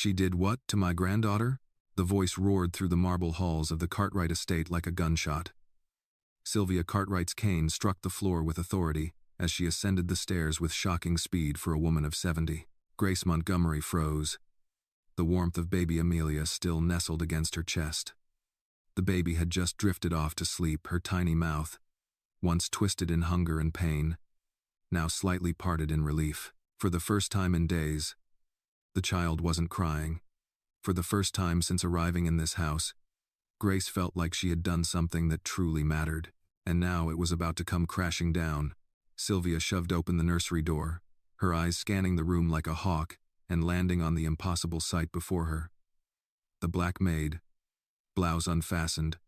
She did what to my granddaughter? The voice roared through the marble halls of the Cartwright estate like a gunshot. Sylvia Cartwright's cane struck the floor with authority as she ascended the stairs with shocking speed for a woman of 70. Grace Montgomery froze. The warmth of baby Amelia still nestled against her chest. The baby had just drifted off to sleep, her tiny mouth, once twisted in hunger and pain, now slightly parted in relief. For the first time in days, the child wasn't crying. For the first time since arriving in this house, Grace felt like she had done something that truly mattered, and now it was about to come crashing down. Sylvia shoved open the nursery door, her eyes scanning the room like a hawk and landing on the impossible sight before her. The black maid, blouse unfastened,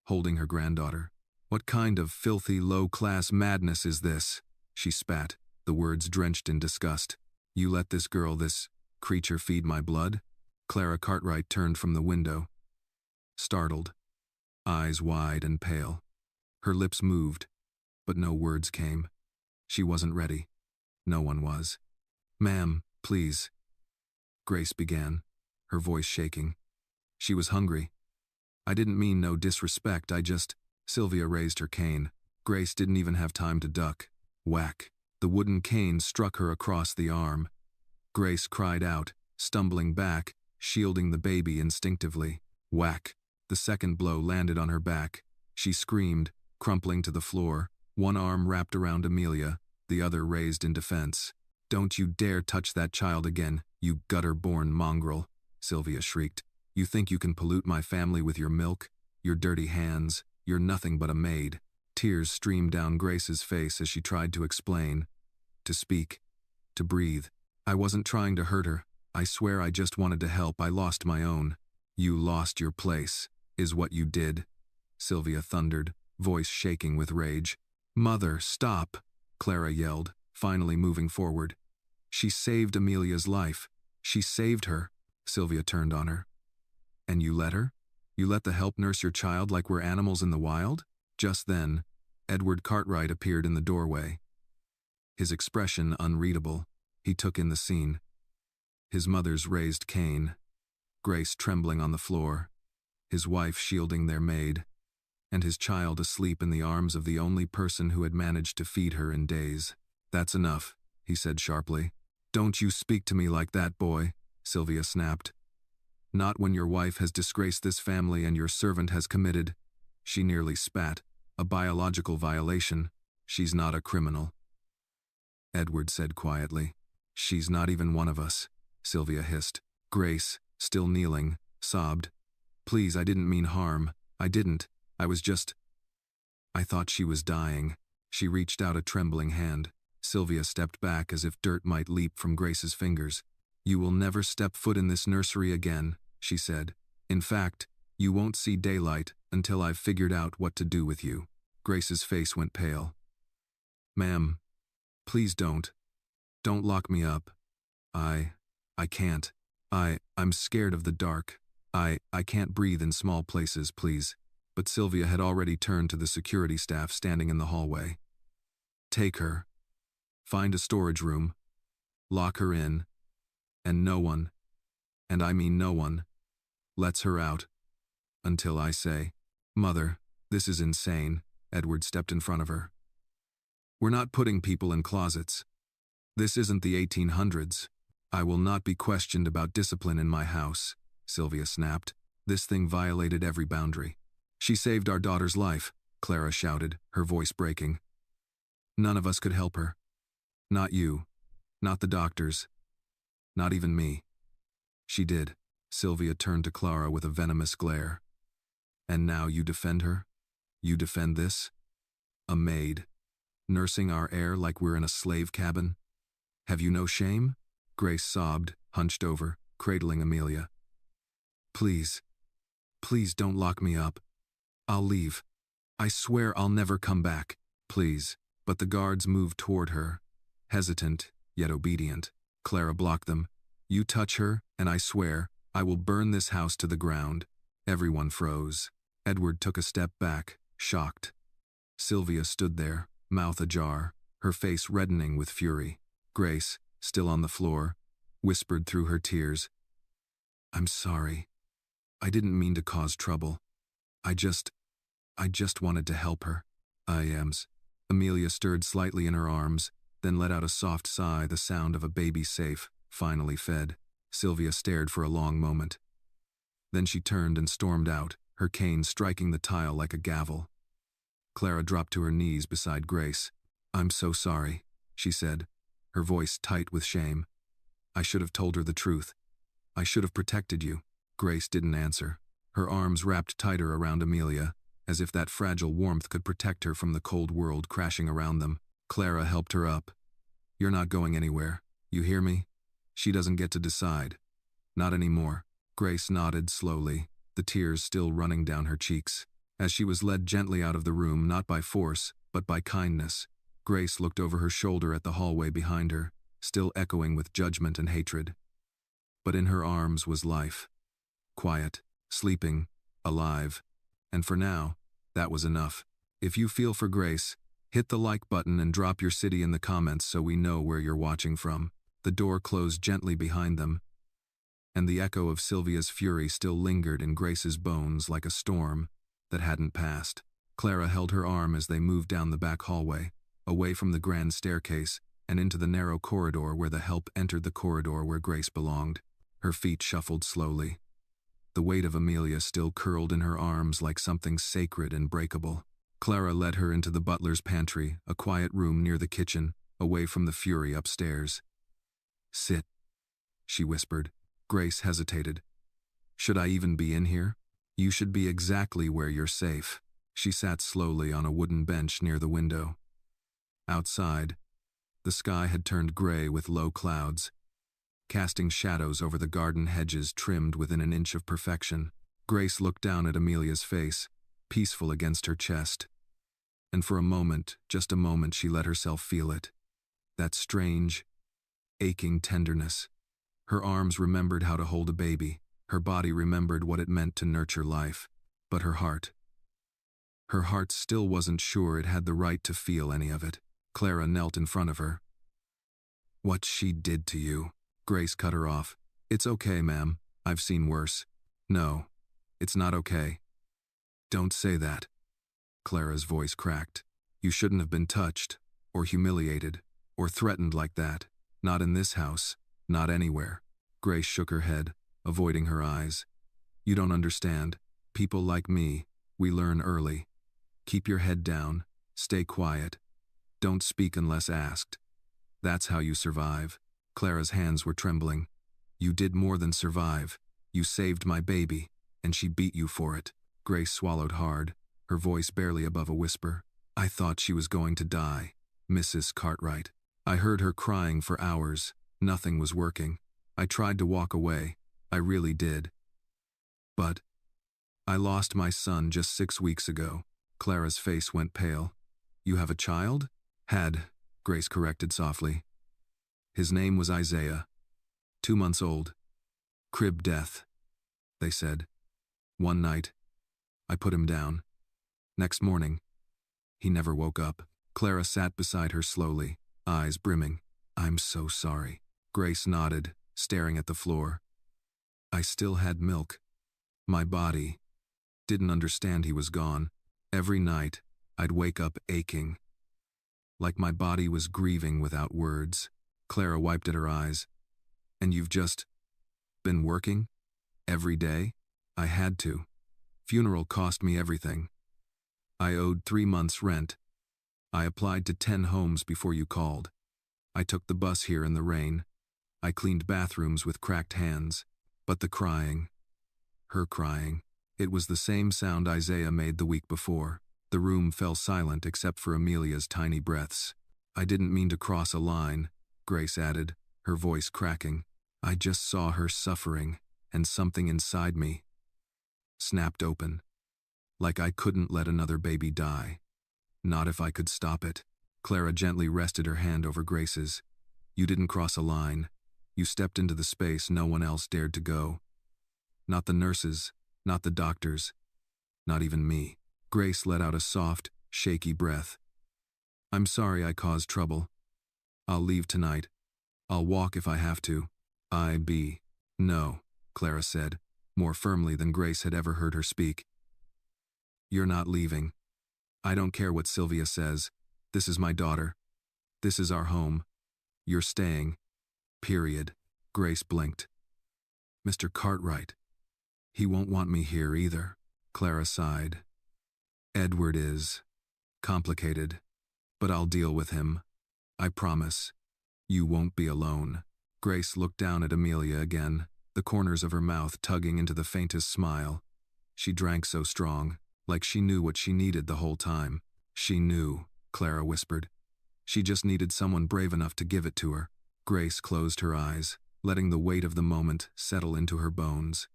holding her granddaughter. "What kind of filthy, low-class madness is this?" she spat, the words drenched in disgust. "You let this girl, this creature, feed my blood?" Clara Cartwright turned from the window, startled, eyes wide and pale. Her lips moved, but no words came. She wasn't ready. No one was. "Ma'am, please," Grace began, her voice shaking. She was hungry. "I didn't mean no disrespect, I just—" Sylvia raised her cane. Grace didn't even have time to duck. Whack. The wooden cane struck her across the arm. Grace cried out, stumbling back, shielding the baby instinctively. Whack. The second blow landed on her back. She screamed, crumpling to the floor, one arm wrapped around Amelia, the other raised in defense. "Don't you dare touch that child again, you gutter-born mongrel," Sylvia shrieked. "You think you can pollute my family with your milk? Your dirty hands. You're nothing but a maid." Tears streamed down Grace's face as she tried to explain, to speak, to breathe. "I wasn't trying to hurt her. I swear I just wanted to help. I lost my own." "You lost your place, is what you did," Sylvia thundered, voice shaking with rage. "Mother, stop," Clara yelled, finally moving forward. "She saved Amelia's life. She saved her." Sylvia turned on her. "And you let her? You let the help nurse your child like we're animals in the wild?" Just then, Edward Cartwright appeared in the doorway. His expression unreadable, he took in the scene. His mother's raised cane, Grace trembling on the floor, his wife shielding their maid, and his child asleep in the arms of the only person who had managed to feed her in days. "That's enough," he said sharply. "Don't you speak to me like that, boy," Sylvia snapped. "Not when your wife has disgraced this family and your servant has committed," she nearly spat, "a biological violation. She's not a criminal." Edward said quietly. "She's not even one of us," Sylvia hissed. Grace, still kneeling, sobbed. "Please, I didn't mean harm. I didn't. I was just—" "I thought she was dying." She reached out a trembling hand. Sylvia stepped back as if dirt might leap from Grace's fingers. "You will never step foot in this nursery again," she said. "In fact, you won't see daylight until I've figured out what to do with you." Grace's face went pale. "Ma'am, please don't. Don't lock me up. I can't. I'm scared of the dark. I can't breathe in small places, please." But Sylvia had already turned to the security staff standing in the hallway. "Take her. Find a storage room. Lock her in. And no one, and I mean no one, lets her out. Until I say." "Mother, this is insane," Edward stepped in front of her. "We're not putting people in closets. This isn't the 1800s. I will not be questioned about discipline in my house," Sylvia snapped. This thing violated every boundary. "She saved our daughter's life," Clara shouted, her voice breaking. "None of us could help her. Not you. Not the doctors. Not even me." "She did." Sylvia turned to Clara with a venomous glare. "And now you defend her? You defend this? A maid, nursing our heir like we're in a slave cabin? Have you no shame?" Grace sobbed, hunched over, cradling Amelia. "Please. Please don't lock me up. I'll leave. I swear I'll never come back. Please." But the guards moved toward her, hesitant, yet obedient. Clara blocked them. "You touch her, and I swear, I will burn this house to the ground." Everyone froze. Edward took a step back, shocked. Sylvia stood there, mouth ajar, her face reddening with fury. Grace, still on the floor, whispered through her tears, I'm sorry. I didn't mean to cause trouble. I just wanted to help her. I am's. Amelia stirred slightly in her arms, then let out a soft sigh, the sound of a baby safe, finally fed. Sylvia stared for a long moment. Then she turned and stormed out, her cane striking the tile like a gavel. Clara dropped to her knees beside Grace. I'm so sorry, she said, her voice tight with shame. I should have told her the truth. I should have protected you. Grace didn't answer. Her arms wrapped tighter around Amelia, as if that fragile warmth could protect her from the cold world crashing around them. Clara helped her up. You're not going anywhere. You hear me? She doesn't get to decide. Not anymore. Grace nodded slowly, the tears still running down her cheeks. As she was led gently out of the room, not by force, but by kindness, Grace looked over her shoulder at the hallway behind her, still echoing with judgment and hatred. But in her arms was life. Quiet, sleeping, alive. And for now, that was enough. If you feel for Grace, hit the like button and drop your city in the comments so we know where you're watching from. The door closed gently behind them, and the echo of Sylvia's fury still lingered in Grace's bones like a storm that hadn't passed. Clara held her arm as they moved down the back hallway, away from the grand staircase and into the narrow corridor where the help entered the corridor where Grace belonged. Her feet shuffled slowly. The weight of Amelia still curled in her arms like something sacred and breakable. Clara led her into the butler's pantry, a quiet room near the kitchen, away from the fury upstairs. Sit, she whispered. Grace hesitated. Should I even be in here? You should be exactly where you're safe. She sat slowly on a wooden bench near the window. Outside, the sky had turned gray with low clouds, casting shadows over the garden hedges trimmed within an inch of perfection. Grace looked down at Amelia's face, peaceful against her chest. And for a moment, just a moment, she let herself feel it. That strange, aching tenderness. Her arms remembered how to hold a baby. Her body remembered what it meant to nurture life. But her heart still wasn't sure it had the right to feel any of it. Clara knelt in front of her. What she did to you. Grace cut her off. It's okay, ma'am. I've seen worse. No, it's not okay. Don't say that. Clara's voice cracked. You shouldn't have been touched, or humiliated, or threatened like that. Not in this house. Not anywhere. Grace shook her head, avoiding her eyes. You don't understand. People like me, we learn early. Keep your head down. Stay quiet. Don't speak unless asked. That's how you survive. Clara's hands were trembling. You did more than survive. You saved my baby, and she beat you for it. Grace swallowed hard, her voice barely above a whisper. I thought she was going to die. Mrs. Cartwright. I heard her crying for hours. Nothing was working. I tried to walk away. I really did. But I lost my son just 6 weeks ago. Clara's face went pale. You have a child? Had, Grace corrected softly. His name was Isaiah. 2 months old. Crib death, they said. One night, I put him down. Next morning, he never woke up. Clara sat beside her slowly, eyes brimming. I'm so sorry. Grace nodded, staring at the floor. I still had milk. My body didn't understand he was gone. Every night, I'd wake up aching, like my body was grieving without words. Clara wiped at her eyes. And you've just been working? Every day? I had to. Funeral cost me everything. I owed 3 months' rent. I applied to 10 homes before you called. I took the bus here in the rain. I cleaned bathrooms with cracked hands. But the crying, her crying, it was the same sound Isaiah made the week before. The room fell silent except for Amelia's tiny breaths. I didn't mean to cross a line, Grace added, her voice cracking. I just saw her suffering, and something inside me snapped open. Like I couldn't let another baby die. Not if I could stop it. Clara gently rested her hand over Grace's. You didn't cross a line. You stepped into the space no one else dared to go. Not the nurses, not the doctors, not even me. Grace let out a soft, shaky breath. I'm sorry I caused trouble. I'll leave tonight. I'll walk if I have to. No. Clara said, more firmly than Grace had ever heard her speak. You're not leaving. I don't care what Sylvia says. This is my daughter. This is our home. You're staying. Period. Grace blinked. Mr. Cartwright. He won't want me here either. Clara sighed. Edward is complicated, but I'll deal with him. I promise. You won't be alone. Grace looked down at Amelia again, the corners of her mouth tugging into the faintest smile. She drank so strong, like she knew what she needed the whole time. She knew, Clara whispered. She just needed someone brave enough to give it to her. Grace closed her eyes, letting the weight of the moment settle into her bones.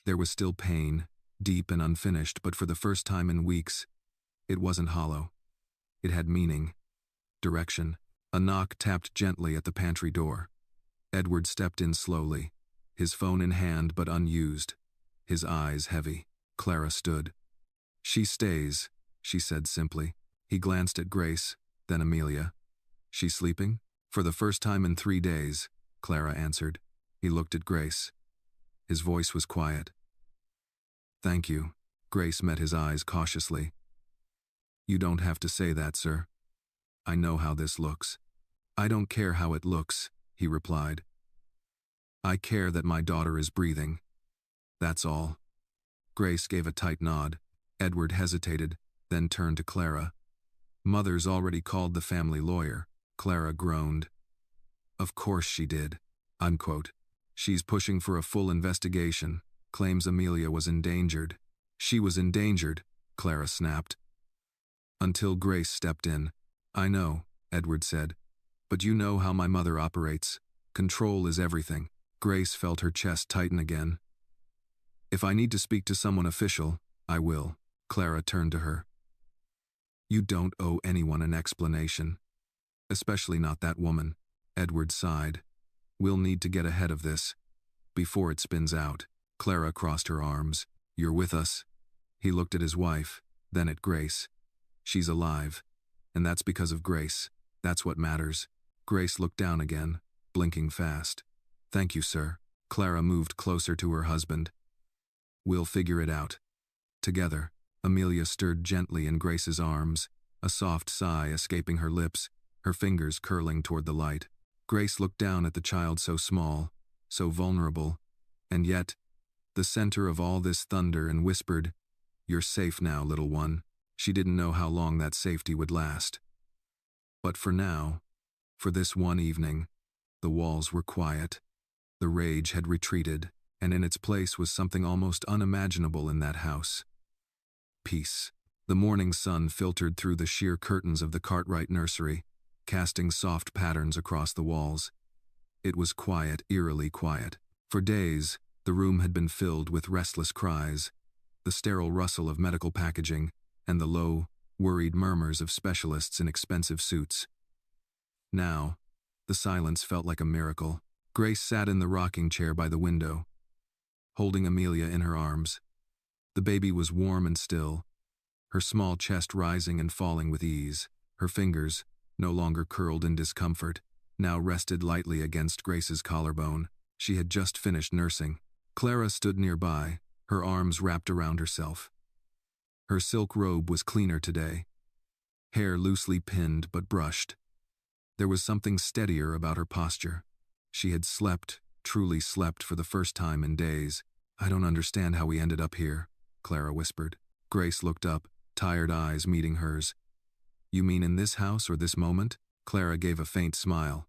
There was still pain, deep and unfinished, but for the first time in weeks, it wasn't hollow. It had meaning, direction. A knock tapped gently at the pantry door. Edward stepped in slowly, his phone in hand but unused, his eyes heavy. Clara stood. She stays, she said simply. He glanced at Grace, then Amelia. She's sleeping? For the first time in 3 days, Clara answered. He looked at Grace. His voice was quiet. Thank you. Grace met his eyes cautiously. You don't have to say that, sir. I know how this looks. I don't care how it looks, he replied. I care that my daughter is breathing. That's all. Grace gave a tight nod. Edward hesitated, then turned to Clara. Mother's already called the family lawyer. Clara groaned. Of course she did. Unquote. She's pushing for a full investigation, claims Amelia was endangered. She was endangered, Clara snapped. Until Grace stepped in. I know, Edward said. But you know how my mother operates. Control is everything. Grace felt her chest tighten again. If I need to speak to someone official, I will. Clara turned to her. You don't owe anyone an explanation. Especially not that woman. Edward sighed. We'll need to get ahead of this. Before it spins out. Clara crossed her arms. You're with us. He looked at his wife, then at Grace. She's alive. And that's because of Grace. That's what matters. Grace looked down again, blinking fast. Thank you, sir. Clara moved closer to her husband. We'll figure it out. Together. Amelia stirred gently in Grace's arms, a soft sigh escaping her lips, her fingers curling toward the light. Grace looked down at the child so small, so vulnerable, and yet, the center of all this thunder, and whispered, You're safe now, little one. She didn't know how long that safety would last. But for now, for this one evening, the walls were quiet. The rage had retreated, and in its place was something almost unimaginable in that house. Peace. The morning sun filtered through the sheer curtains of the Cartwright nursery, casting soft patterns across the walls. It was quiet, eerily quiet. For days, the room had been filled with restless cries, the sterile rustle of medical packaging, and the low, worried murmurs of specialists in expensive suits. Now, the silence felt like a miracle. Grace sat in the rocking chair by the window, holding Amelia in her arms. The baby was warm and still, her small chest rising and falling with ease. Her fingers, no longer curled in discomfort, now rested lightly against Grace's collarbone. She had just finished nursing. Clara stood nearby, her arms wrapped around herself. Her silk robe was cleaner today, hair loosely pinned but brushed. There was something steadier about her posture. She had slept, truly slept for the first time in days. I don't understand how we ended up here, Clara whispered. Grace looked up, tired eyes meeting hers. You mean in this house or this moment? Clara gave a faint smile.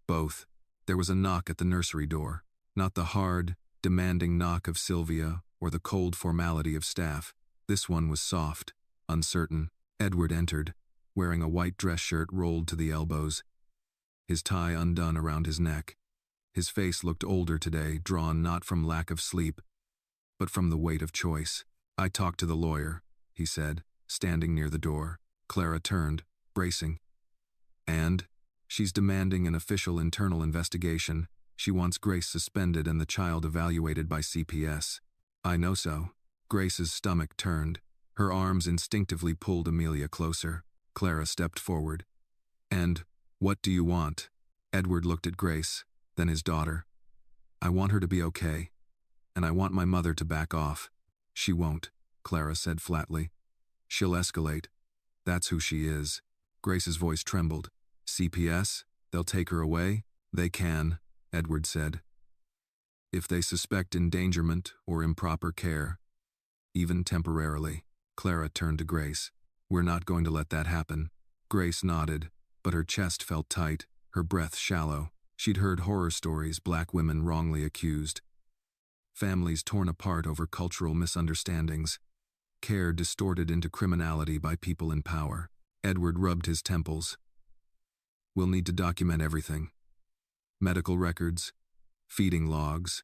Both. There was a knock at the nursery door. Not the hard, demanding knock of Sylvia or the cold formality of staff. This one was soft, uncertain. Edward entered, wearing a white dress shirt rolled to the elbows, his tie undone around his neck. His face looked older today, drawn not from lack of sleep, but from the weight of choice. I talked to the lawyer, he said, standing near the door. Clara turned, bracing. And? She's demanding an official internal investigation. She wants Grace suspended and the child evaluated by CPS. I know so. Grace's stomach turned. Her arms instinctively pulled Amelia closer. Clara stepped forward. And, what do you want? Edward looked at Grace, then his daughter. I want her to be okay, and I want my mother to back off. She won't, Clara said flatly. She'll escalate. That's who she is. Grace's voice trembled. CPS? They'll take her away? They can, Edward said. If they suspect endangerment or improper care, even temporarily. Clara turned to Grace. We're not going to let that happen. Grace nodded, but her chest felt tight, her breath shallow. She'd heard horror stories, black women wrongly accused. Families torn apart over cultural misunderstandings. Care distorted into criminality by people in power. Edward rubbed his temples. We'll need to document everything. Medical records, feeding logs.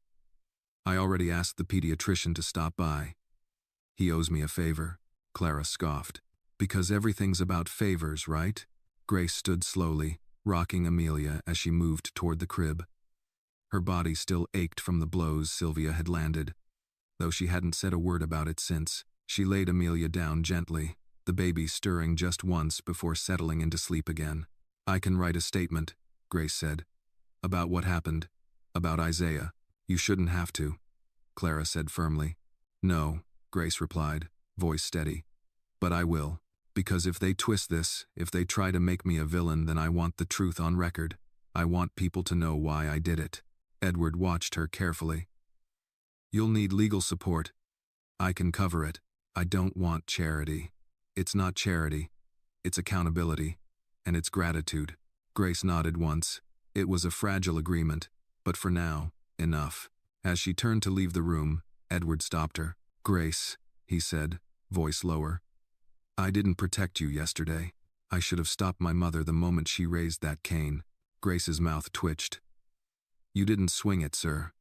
I already asked the pediatrician to stop by. He owes me a favor, Clara scoffed. Because everything's about favors, right? Grace stood slowly, rocking Amelia as she moved toward the crib. Her body still ached from the blows Sylvia had landed, though she hadn't said a word about it since. She laid Amelia down gently, the baby stirring just once before settling into sleep again. I can write a statement, Grace said. About what happened. About Isaiah. You shouldn't have to, Clara said firmly. No, Grace replied, voice steady. But I will. Because if they twist this, if they try to make me a villain, then I want the truth on record. I want people to know why I did it. Edward watched her carefully. You'll need legal support. I can cover it. I don't want charity. It's not charity. It's accountability. And it's gratitude. Grace nodded once. It was a fragile agreement, but for now, enough. As she turned to leave the room, Edward stopped her. Grace, he said, voice lower. I didn't protect you yesterday. I should have stopped my mother the moment she raised that cane. Grace's mouth twitched. You didn't swing it, sir.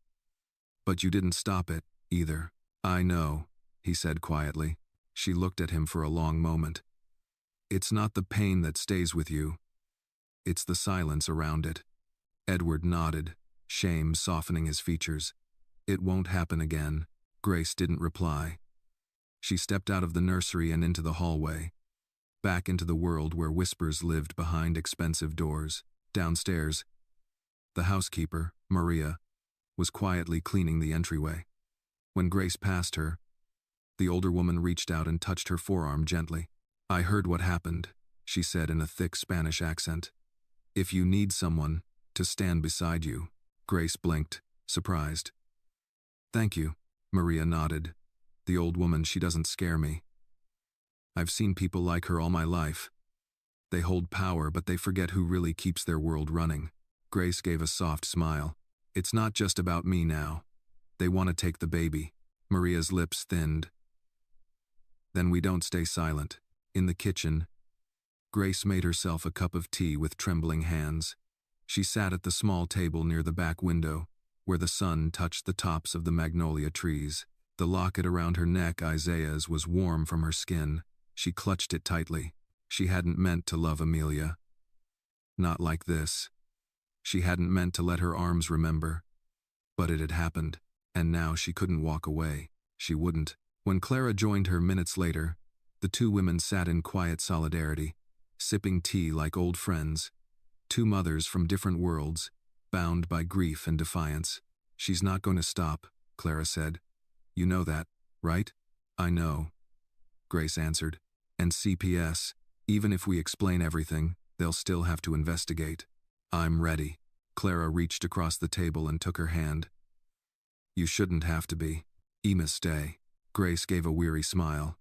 But you didn't stop it, either. I know, he said quietly. She looked at him for a long moment. It's not the pain that stays with you. It's the silence around it. Edward nodded, shame softening his features. It won't happen again. Grace didn't reply. She stepped out of the nursery and into the hallway, back into the world where whispers lived behind expensive doors. Downstairs, the housekeeper, Maria, was quietly cleaning the entryway. When Grace passed her, the older woman reached out and touched her forearm gently. I heard what happened, she said in a thick Spanish accent. If you need someone to stand beside you. Grace blinked, surprised. Thank you, Maria nodded. The old woman, she doesn't scare me. I've seen people like her all my life. They hold power, but they forget who really keeps their world running. Grace gave a soft smile. It's not just about me now. They want to take the baby. Maria's lips thinned. Then we don't stay silent. In the kitchen, Grace made herself a cup of tea with trembling hands. She sat at the small table near the back window, where the sun touched the tops of the magnolia trees. The locket around her neck, Isaiah's, was warm from her skin. She clutched it tightly. She hadn't meant to love Amelia. Not like this. She hadn't meant to let her arms remember. But it had happened, and now she couldn't walk away. She wouldn't. When Clara joined her minutes later, the two women sat in quiet solidarity, sipping tea like old friends. Two mothers from different worlds, bound by grief and defiance. She's not going to stop, Clara said. You know that, right? I know, Grace answered. And CPS, even if we explain everything, they'll still have to investigate. I'm ready. Clara reached across the table and took her hand. You shouldn't have to be. Ema, stay. Grace gave a weary smile.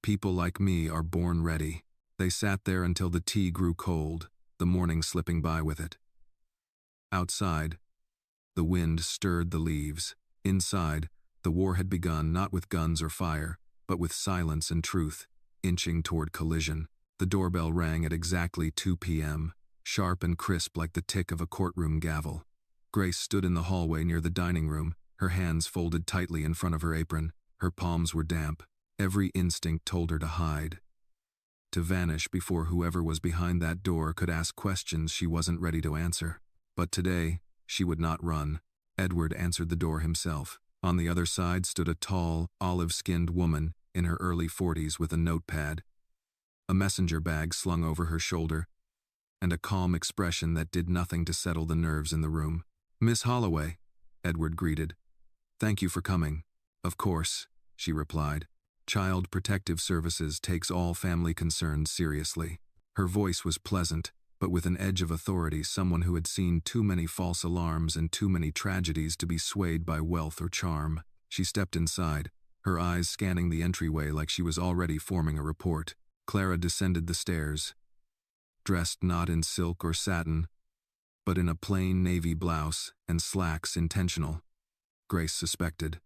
People like me are born ready. They sat there until the tea grew cold, the morning slipping by with it. Outside, the wind stirred the leaves. Inside, the war had begun not with guns or fire, but with silence and truth, inching toward collision. The doorbell rang at exactly 2 p.m., sharp and crisp like the tick of a courtroom gavel. Grace stood in the hallway near the dining room, her hands folded tightly in front of her apron. Her palms were damp. Every instinct told her to hide, to vanish before whoever was behind that door could ask questions she wasn't ready to answer. But today, she would not run. Edward answered the door himself. On the other side stood a tall, olive-skinned woman in her early 40s with a notepad, a messenger bag slung over her shoulder, and a calm expression that did nothing to settle the nerves in the room. Miss Holloway, Edward greeted. "Thank you for coming." "Of course," she replied. "Child Protective Services takes all family concerns seriously." Her voice was pleasant, but with an edge of authority, someone who had seen too many false alarms and too many tragedies to be swayed by wealth or charm. She stepped inside, her eyes scanning the entryway like she was already forming a report. Clara descended the stairs, dressed not in silk or satin, but in a plain navy blouse and slacks intentional. Grace suspected.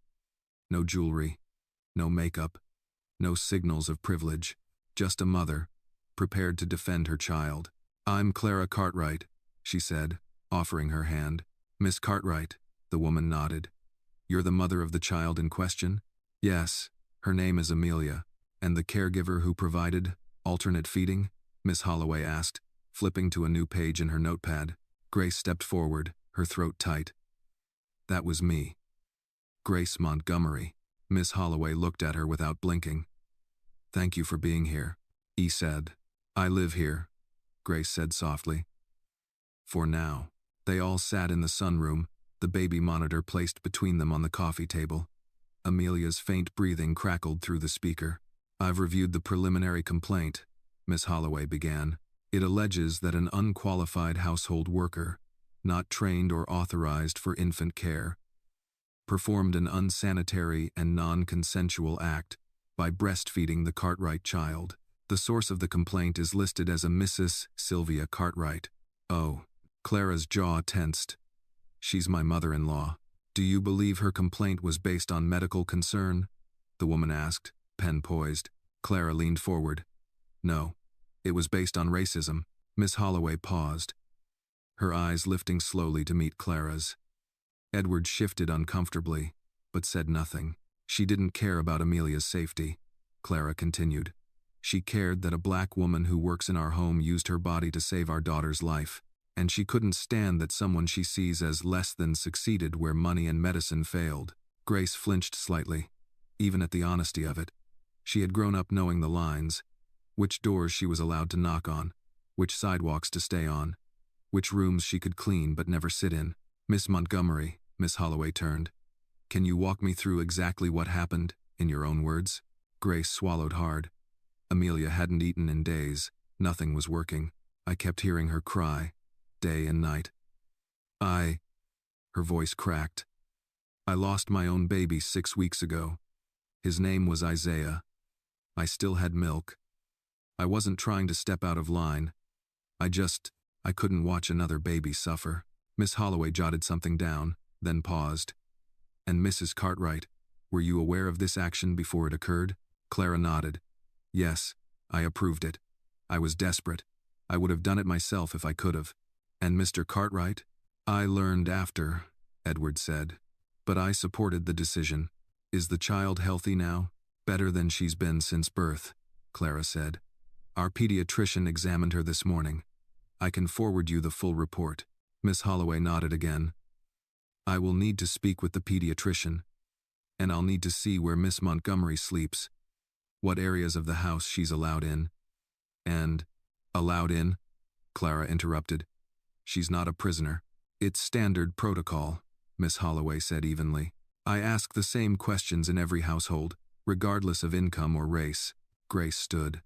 No jewelry, no makeup, no signals of privilege, just a mother, prepared to defend her child. "I'm Clara Cartwright," she said, offering her hand. "Miss Cartwright," the woman nodded. "You're the mother of the child in question?" "Yes, her name is Amelia." "And the caregiver who provided alternate feeding?" Miss Holloway asked, flipping to a new page in her notepad. Grace stepped forward, her throat tight. "That was me. Grace Montgomery." Miss Holloway looked at her without blinking. "Thank you for being here," he said. "I live here," Grace said softly. "For now." They all sat in the sunroom, the baby monitor placed between them on the coffee table. Amelia's faint breathing crackled through the speaker. "I've reviewed the preliminary complaint," Miss Holloway began. "It alleges that an unqualified household worker, not trained or authorized for infant care, performed an unsanitary and non-consensual act by breastfeeding the Cartwright child. The source of the complaint is listed as a Mrs. Sylvia Cartwright." "Oh." Clara's jaw tensed. "She's my mother-in-law." "Do you believe her complaint was based on medical concern?" the woman asked, pen poised. Clara leaned forward. "No. It was based on racism." Miss Holloway paused, her eyes lifting slowly to meet Clara's. Edward shifted uncomfortably, but said nothing. "She didn't care about Amelia's safety," Clara continued. "She cared that a black woman who works in our home used her body to save our daughter's life, and she couldn't stand that someone she sees as less than succeeded where money and medicine failed." Grace flinched slightly, even at the honesty of it. She had grown up knowing the lines, which doors she was allowed to knock on, which sidewalks to stay on, which rooms she could clean but never sit in. "Miss Montgomery," Miss Holloway turned. "Can you walk me through exactly what happened, in your own words?" Grace swallowed hard. Amelia hadn't eaten in days. Nothing was working. I kept hearing her cry, day and night. Her voice cracked. "I lost my own baby 6 weeks ago. His name was Isaiah. I still had milk. I wasn't trying to step out of line. I couldn't watch another baby suffer." Miss Holloway jotted something down, then paused. "And Mrs. Cartwright, were you aware of this action before it occurred?" Clara nodded. "Yes, I approved it. I was desperate. I would have done it myself if I could have." "And Mr. Cartwright?" "I learned after," Edward said. "But I supported the decision." "Is the child healthy now?" "Better than she's been since birth," Clara said. "Our pediatrician examined her this morning. I can forward you the full report." Miss Holloway nodded again. "I will need to speak with the pediatrician, and I'll need to see where Miss Montgomery sleeps, what areas of the house she's allowed in, and—" "Allowed in?" Clara interrupted. "She's not a prisoner. It's standard protocol," Miss Holloway said evenly. "I ask the same questions in every household, regardless of income or race." Grace stood.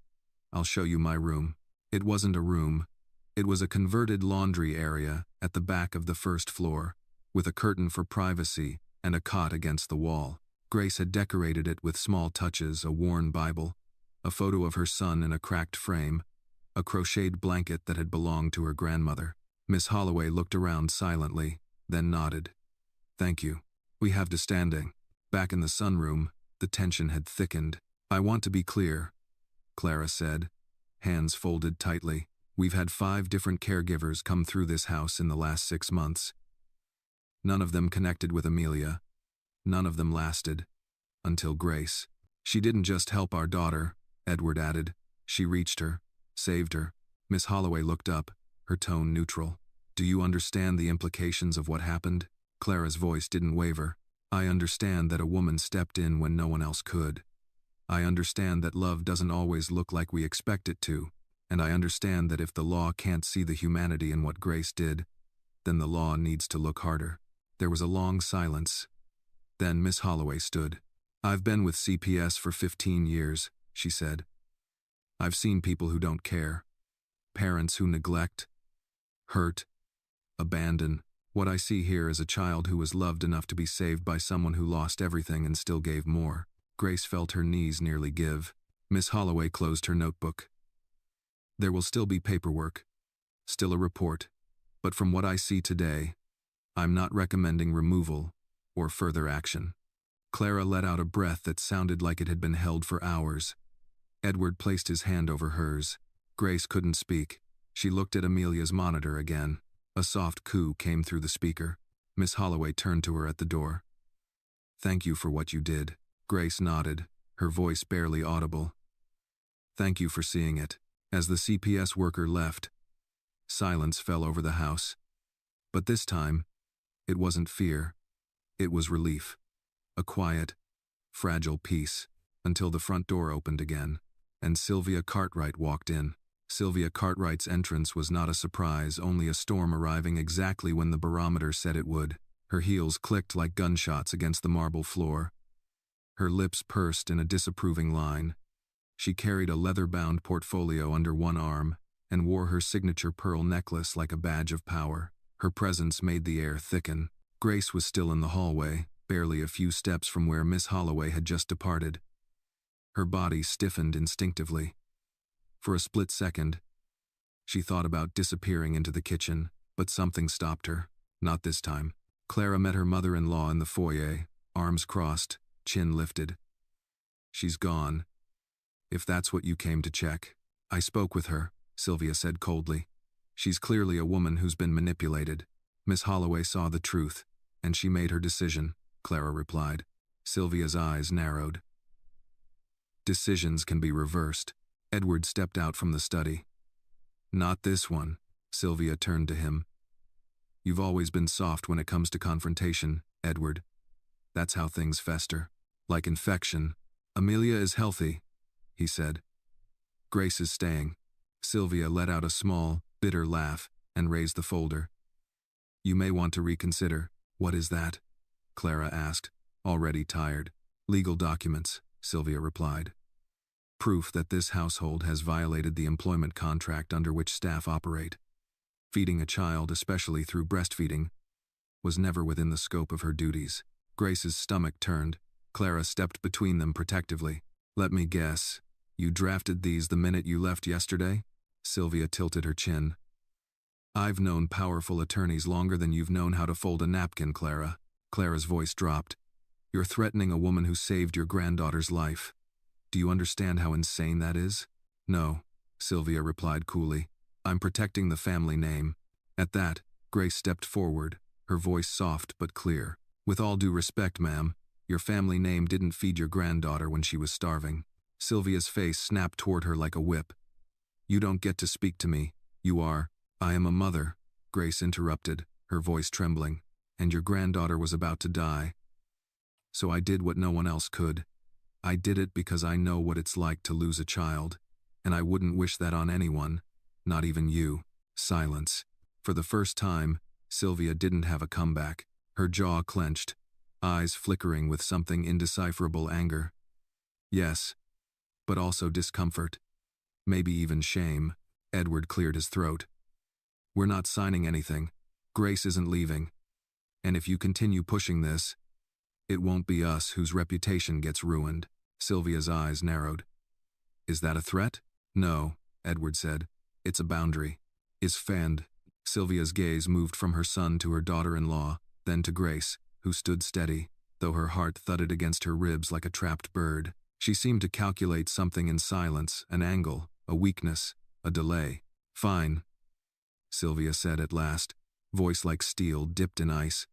"I'll show you my room." It wasn't a room. It was a converted laundry area at the back of the first floor, with a curtain for privacy and a cot against the wall. Grace had decorated it with small touches: a worn Bible, a photo of her son in a cracked frame, a crocheted blanket that had belonged to her grandmother. Miss Holloway looked around silently, then nodded. "Thank you. We have to standing." Back in the sunroom, the tension had thickened. "I want to be clear," Clara said, hands folded tightly. "We've had 5 different caregivers come through this house in the last 6 months. None of them connected with Amelia. None of them lasted. Until Grace. She didn't just help our daughter," Edward added. "She reached her, saved her." Miss Holloway looked up, her tone neutral. "Do you understand the implications of what happened?" Clara's voice didn't waver. "I understand that a woman stepped in when no one else could. I understand that love doesn't always look like we expect it to. And I understand that if the law can't see the humanity in what Grace did, then the law needs to look harder." There was a long silence. Then Miss Holloway stood. "I've been with CPS for 15 years, she said. "I've seen people who don't care. Parents who neglect, hurt, abandon. What I see here is a child who was loved enough to be saved by someone who lost everything and still gave more." Grace felt her knees nearly give. Miss Holloway closed her notebook. "There will still be paperwork, still a report, but from what I see today, I'm not recommending removal or further action." Clara let out a breath that sounded like it had been held for hours. Edward placed his hand over hers. Grace couldn't speak. She looked at Amelia's monitor again. A soft coo came through the speaker. Miss Holloway turned to her at the door. "Thank you for what you did." Grace nodded, her voice barely audible. "Thank you for seeing it." As the CPS worker left, silence fell over the house. But this time, it wasn't fear. It was relief. A quiet, fragile peace, until the front door opened again, and Sylvia Cartwright walked in. Sylvia Cartwright's entrance was not a surprise, only a storm arriving exactly when the barometer said it would. Her heels clicked like gunshots against the marble floor. Her lips pursed in a disapproving line. She carried a leather-bound portfolio under one arm and wore her signature pearl necklace like a badge of power. Her presence made the air thicken. Grace was still in the hallway, barely a few steps from where Miss Holloway had just departed. Her body stiffened instinctively. For a split second, she thought about disappearing into the kitchen, but something stopped her. Not this time. Clara met her mother-in-law in the foyer, arms crossed, chin lifted. "She's gone. If that's what you came to check." "I spoke with her," Sylvia said coldly. "She's clearly a woman who's been manipulated." Miss Holloway saw the truth, and she made her decision, Clara replied. Sylvia's eyes narrowed. "Decisions can be reversed." Edward stepped out from the study. "Not this one." Sylvia turned to him. "You've always been soft when it comes to confrontation, Edward. That's how things fester. Like infection." "Amelia is healthy," he said. "Grace is staying." Sylvia let out a small, bitter laugh and raised the folder. "You may want to reconsider." "What is that?" Clara asked, already tired. "Legal documents," Sylvia replied. "Proof that this household has violated the employment contract under which staff operate. Feeding a child, especially through breastfeeding, was never within the scope of her duties." Grace's stomach turned. Clara stepped between them protectively. "Let me guess. You drafted these the minute you left yesterday?" Sylvia tilted her chin. "I've known powerful attorneys longer than you've known how to fold a napkin, Clara." Clara's voice dropped. "You're threatening a woman who saved your granddaughter's life. Do you understand how insane that is?" "No," Sylvia replied coolly. "I'm protecting the family name." At that, Grace stepped forward, her voice soft but clear. "With all due respect, ma'am, your family name didn't feed your granddaughter when she was starving." Sylvia's face snapped toward her like a whip. "You don't get to speak to me. You are—" "I am a mother," Grace interrupted, her voice trembling. "And your granddaughter was about to die. So I did what no one else could. I did it because I know what it's like to lose a child, and I wouldn't wish that on anyone, not even you." Silence. For the first time, Sylvia didn't have a comeback. Her jaw clenched, eyes flickering with something indecipherable anger. Yes, but also discomfort. Maybe even shame. Edward cleared his throat. "We're not signing anything. Grace isn't leaving. And if you continue pushing this, it won't be us whose reputation gets ruined." Sylvia's eyes narrowed. "Is that a threat?" "No," Edward said. "It's a boundary. Is fanned." Sylvia's gaze moved from her son to her daughter-in-law, then to Grace, who stood steady, though her heart thudded against her ribs like a trapped bird. She seemed to calculate something in silence, an angle, a weakness, a delay. "Fine," Sylvia said at last, voice like steel dipped in ice.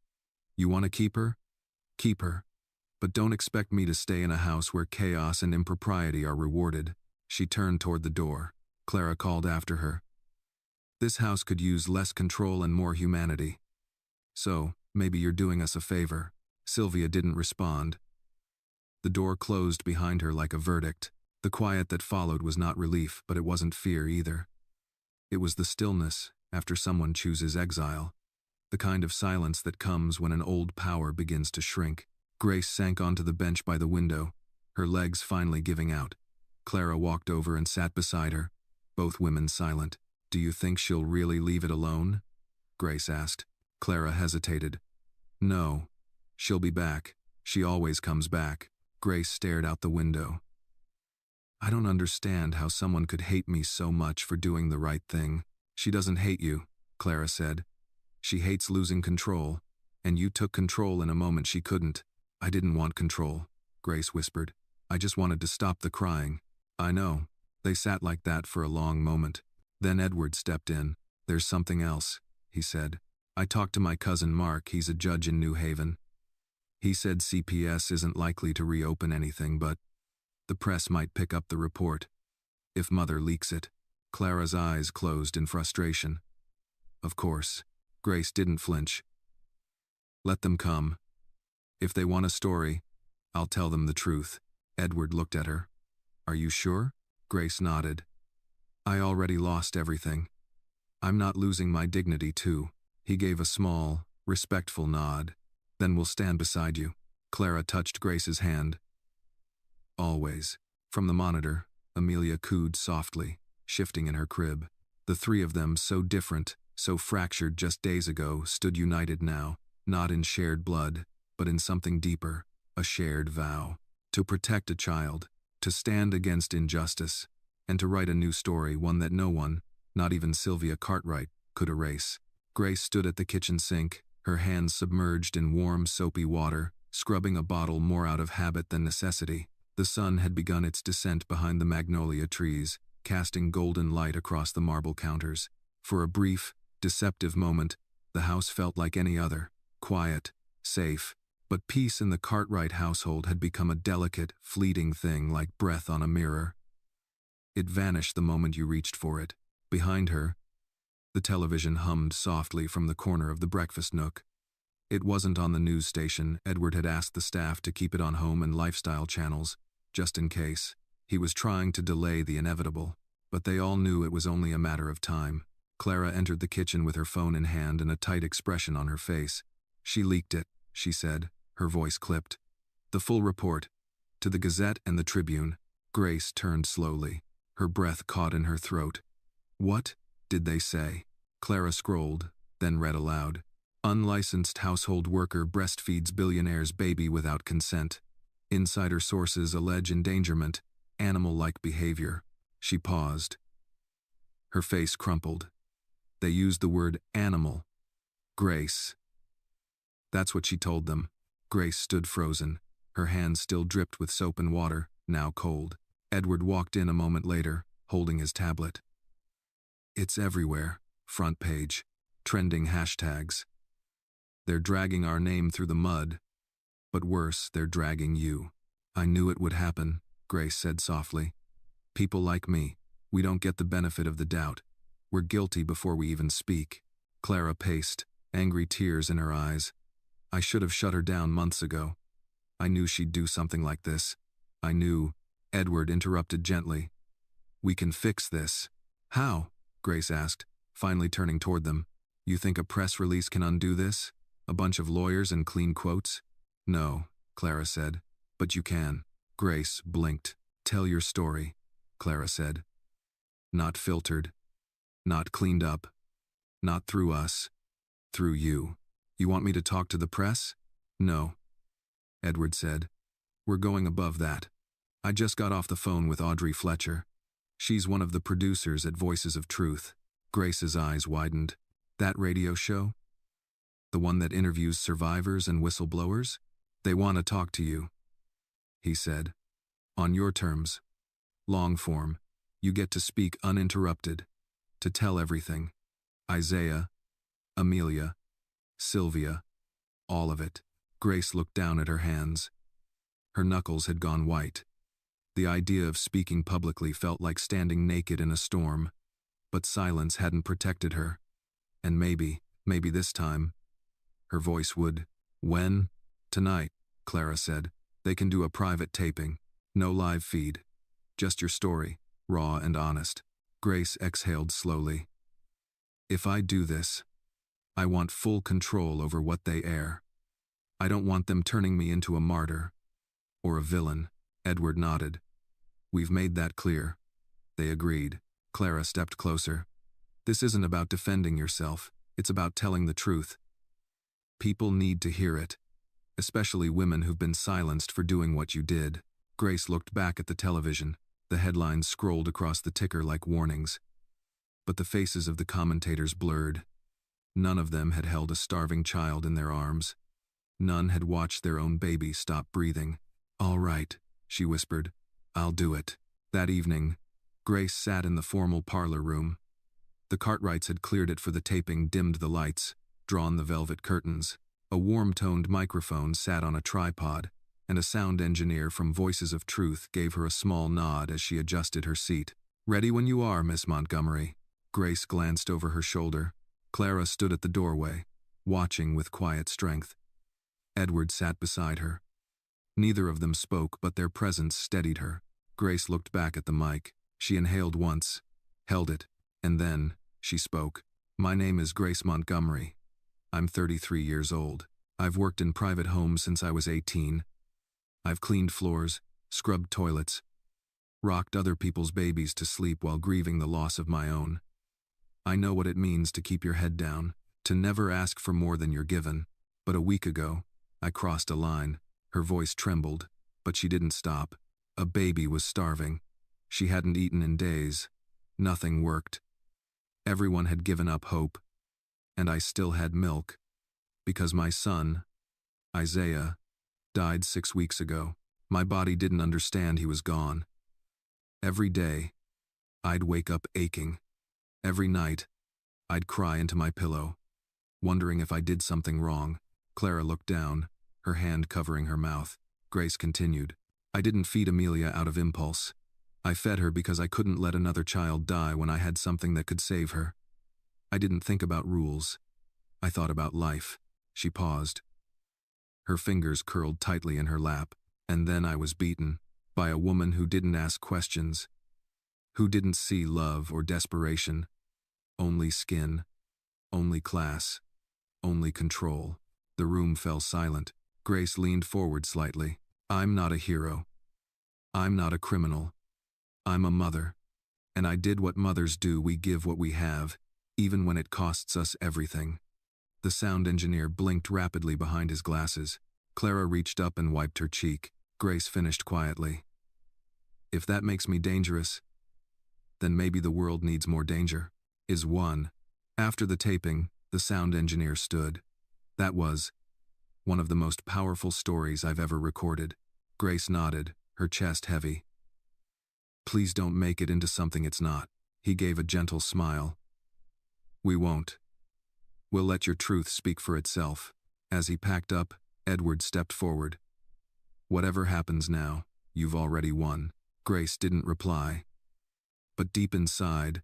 "You want to keep her? Keep her. But don't expect me to stay in a house where chaos and impropriety are rewarded." She turned toward the door. Clara called after her. "This house could use less control and more humanity. So, maybe you're doing us a favor." Sylvia didn't respond. The door closed behind her like a verdict. The quiet that followed was not relief, but it wasn't fear either. It was the stillness after someone chooses exile. the kind of silence that comes when an old power begins to shrink. Grace sank onto the bench by the window, her legs finally giving out. Clara walked over and sat beside her, both women silent. "Do you think she'll really leave it alone?" Grace asked. Clara hesitated. "No. She'll be back. She always comes back." Grace stared out the window. "I don't understand how someone could hate me so much for doing the right thing." "She doesn't hate you," Clara said. "She hates losing control, and you took control in a moment she couldn't." "I didn't want control," Grace whispered. "I just wanted to stop the crying." "I know." They sat like that for a long moment. Then Edward stepped in. "There's something else," he said. "I talked to my cousin Mark, he's a judge in New Haven. He said CPS isn't likely to reopen anything, but the press might pick up the report. If Mother leaks it." Clara's eyes closed in frustration. "Of course." Grace didn't flinch. "Let them come. If they want a story, I'll tell them the truth." Edward looked at her. "Are you sure?" Grace nodded. "I already lost everything. I'm not losing my dignity too." He gave a small, respectful nod. "Then we'll stand beside you." Clara touched Grace's hand. "Always." From the monitor, Amelia cooed softly, shifting in her crib. The three of them, so different, so fractured just days ago, stood united now, not in shared blood, but in something deeper, a shared vow. To protect a child, to stand against injustice, and to write a new story, one that no one, not even Sylvia Cartwright, could erase. Grace stood at the kitchen sink, her hands submerged in warm, soapy water, scrubbing a bottle more out of habit than necessity. The sun had begun its descent behind the magnolia trees, casting golden light across the marble counters. For a brief, deceptive moment, the house felt like any other, quiet, safe, but peace in the Cartwright household had become a delicate, fleeting thing like breath on a mirror. It vanished the moment you reached for it. Behind her, the television hummed softly from the corner of the breakfast nook. It wasn't on the news station. Edward had asked the staff to keep it on home and lifestyle channels, just in case. He was trying to delay the inevitable, but they all knew it was only a matter of time. Clara entered the kitchen with her phone in hand and a tight expression on her face. "She leaked it," she said, her voice clipped. "The full report. To the Gazette and the Tribune." Grace turned slowly, her breath caught in her throat. "What did they say?" Clara scrolled, then read aloud. "Unlicensed household worker breastfeeds billionaire's baby without consent. Insider sources allege endangerment, animal-like behavior." She paused. Her face crumpled. They used the word animal. Grace. That's what she told them. Grace stood frozen. Her hands still dripped with soap and water, now cold. Edward walked in a moment later, holding his tablet. "It's everywhere. Front page. Trending hashtags. They're dragging our name through the mud. But worse, they're dragging you." "I knew it would happen," Grace said softly. "People like me, we don't get the benefit of the doubt. We're guilty before we even speak." Clara paced, angry tears in her eyes. "I should have shut her down months ago. I knew she'd do something like this. I knew." Edward interrupted gently. "We can fix this." "How?" Grace asked, finally turning toward them. "You think a press release can undo this? A bunch of lawyers and clean quotes?" "No," Clara said. "But you can." Grace blinked. "Tell your story," Clara said. "Not filtered. Not cleaned up. Not through us. Through you." "You want me to talk to the press?" "No," Edward said. "We're going above that. I just got off the phone with Audrey Fletcher. She's one of the producers at Voices of Truth." Grace's eyes widened. "That radio show? The one that interviews survivors and whistleblowers? They want to talk to you," he said. "On your terms. Long form. You get to speak uninterrupted. To tell everything. Isaiah, Amelia, Sylvia, all of it." Grace looked down at her hands. Her knuckles had gone white. The idea of speaking publicly felt like standing naked in a storm, but silence hadn't protected her. And maybe this time, her voice would. "When?" "Tonight," Clara said. "They can do a private taping. No live feed. Just your story, raw and honest." Grace exhaled slowly. "If I do this, I want full control over what they air. I don't want them turning me into a martyr. Or a villain. Edward nodded. We've made that clear. They agreed. Clara stepped closer. This isn't about defending yourself. It's about telling the truth. People need to hear it. Especially women who've been silenced for doing what you did. Grace looked back at the television. The headlines scrolled across the ticker like warnings. But the faces of the commentators blurred. None of them had held a starving child in their arms. None had watched their own baby stop breathing. All right, she whispered. I'll do it. That evening, Grace sat in the formal parlor room. The Cartwrights had cleared it for the taping, dimmed the lights, drawn the velvet curtains. A warm-toned microphone sat on a tripod, and a sound engineer from Voices of Truth gave her a small nod as she adjusted her seat. Ready when you are, Miss Montgomery. Grace glanced over her shoulder. Clara stood at the doorway, watching with quiet strength. Edward sat beside her. Neither of them spoke, but their presence steadied her. Grace looked back at the mic. She inhaled once, held it, and then she spoke. My name is Grace Montgomery. I'm 33 years old. I've worked in private homes since I was 18. I've cleaned floors, scrubbed toilets, rocked other people's babies to sleep while grieving the loss of my own. I know what it means to keep your head down, to never ask for more than you're given. But a week ago, I crossed a line. Her voice trembled, but she didn't stop. A baby was starving. She hadn't eaten in days. Nothing worked. Everyone had given up hope. And I still had milk. Because my son, Isaiah, died 6 weeks ago. My body didn't understand he was gone. Every day, I'd wake up aching. Every night, I'd cry into my pillow, wondering if I did something wrong. Clara looked down, her hand covering her mouth. Grace continued. I didn't feed Amelia out of impulse. I fed her because I couldn't let another child die when I had something that could save her. I didn't think about rules. I thought about life. She paused. Her fingers curled tightly in her lap. And then I was beaten by a woman who didn't ask questions, who didn't see love or desperation, only skin, only class, only control. The room fell silent. Grace leaned forward slightly. I'm not a hero. I'm not a criminal. I'm a mother. And I did what mothers do. We give what we have, even when it costs us everything. The sound engineer blinked rapidly behind his glasses. Clara reached up and wiped her cheek. Grace finished quietly. If that makes me dangerous, then maybe the world needs more danger. Is one. After the taping, the sound engineer stood. That was one of the most powerful stories I've ever recorded. Grace nodded, her chest heavy. Please don't make it into something it's not. He gave a gentle smile. We won't. We'll let your truth speak for itself. As he packed up, Edward stepped forward. Whatever happens now, you've already won. Grace didn't reply. But deep inside,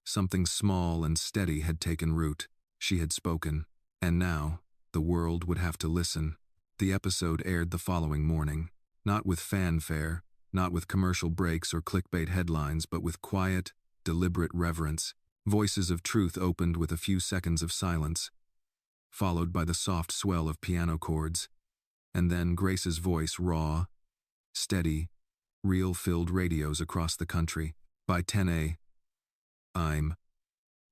something small and steady had taken root. She had spoken. And now, the world would have to listen. The episode aired the following morning. Not with fanfare, not with commercial breaks or clickbait headlines, but with quiet, deliberate reverence. Voices of Truth opened with a few seconds of silence, followed by the soft swell of piano chords. And then Grace's voice, raw, steady, real-filled radios across the country. By 10 a.m.,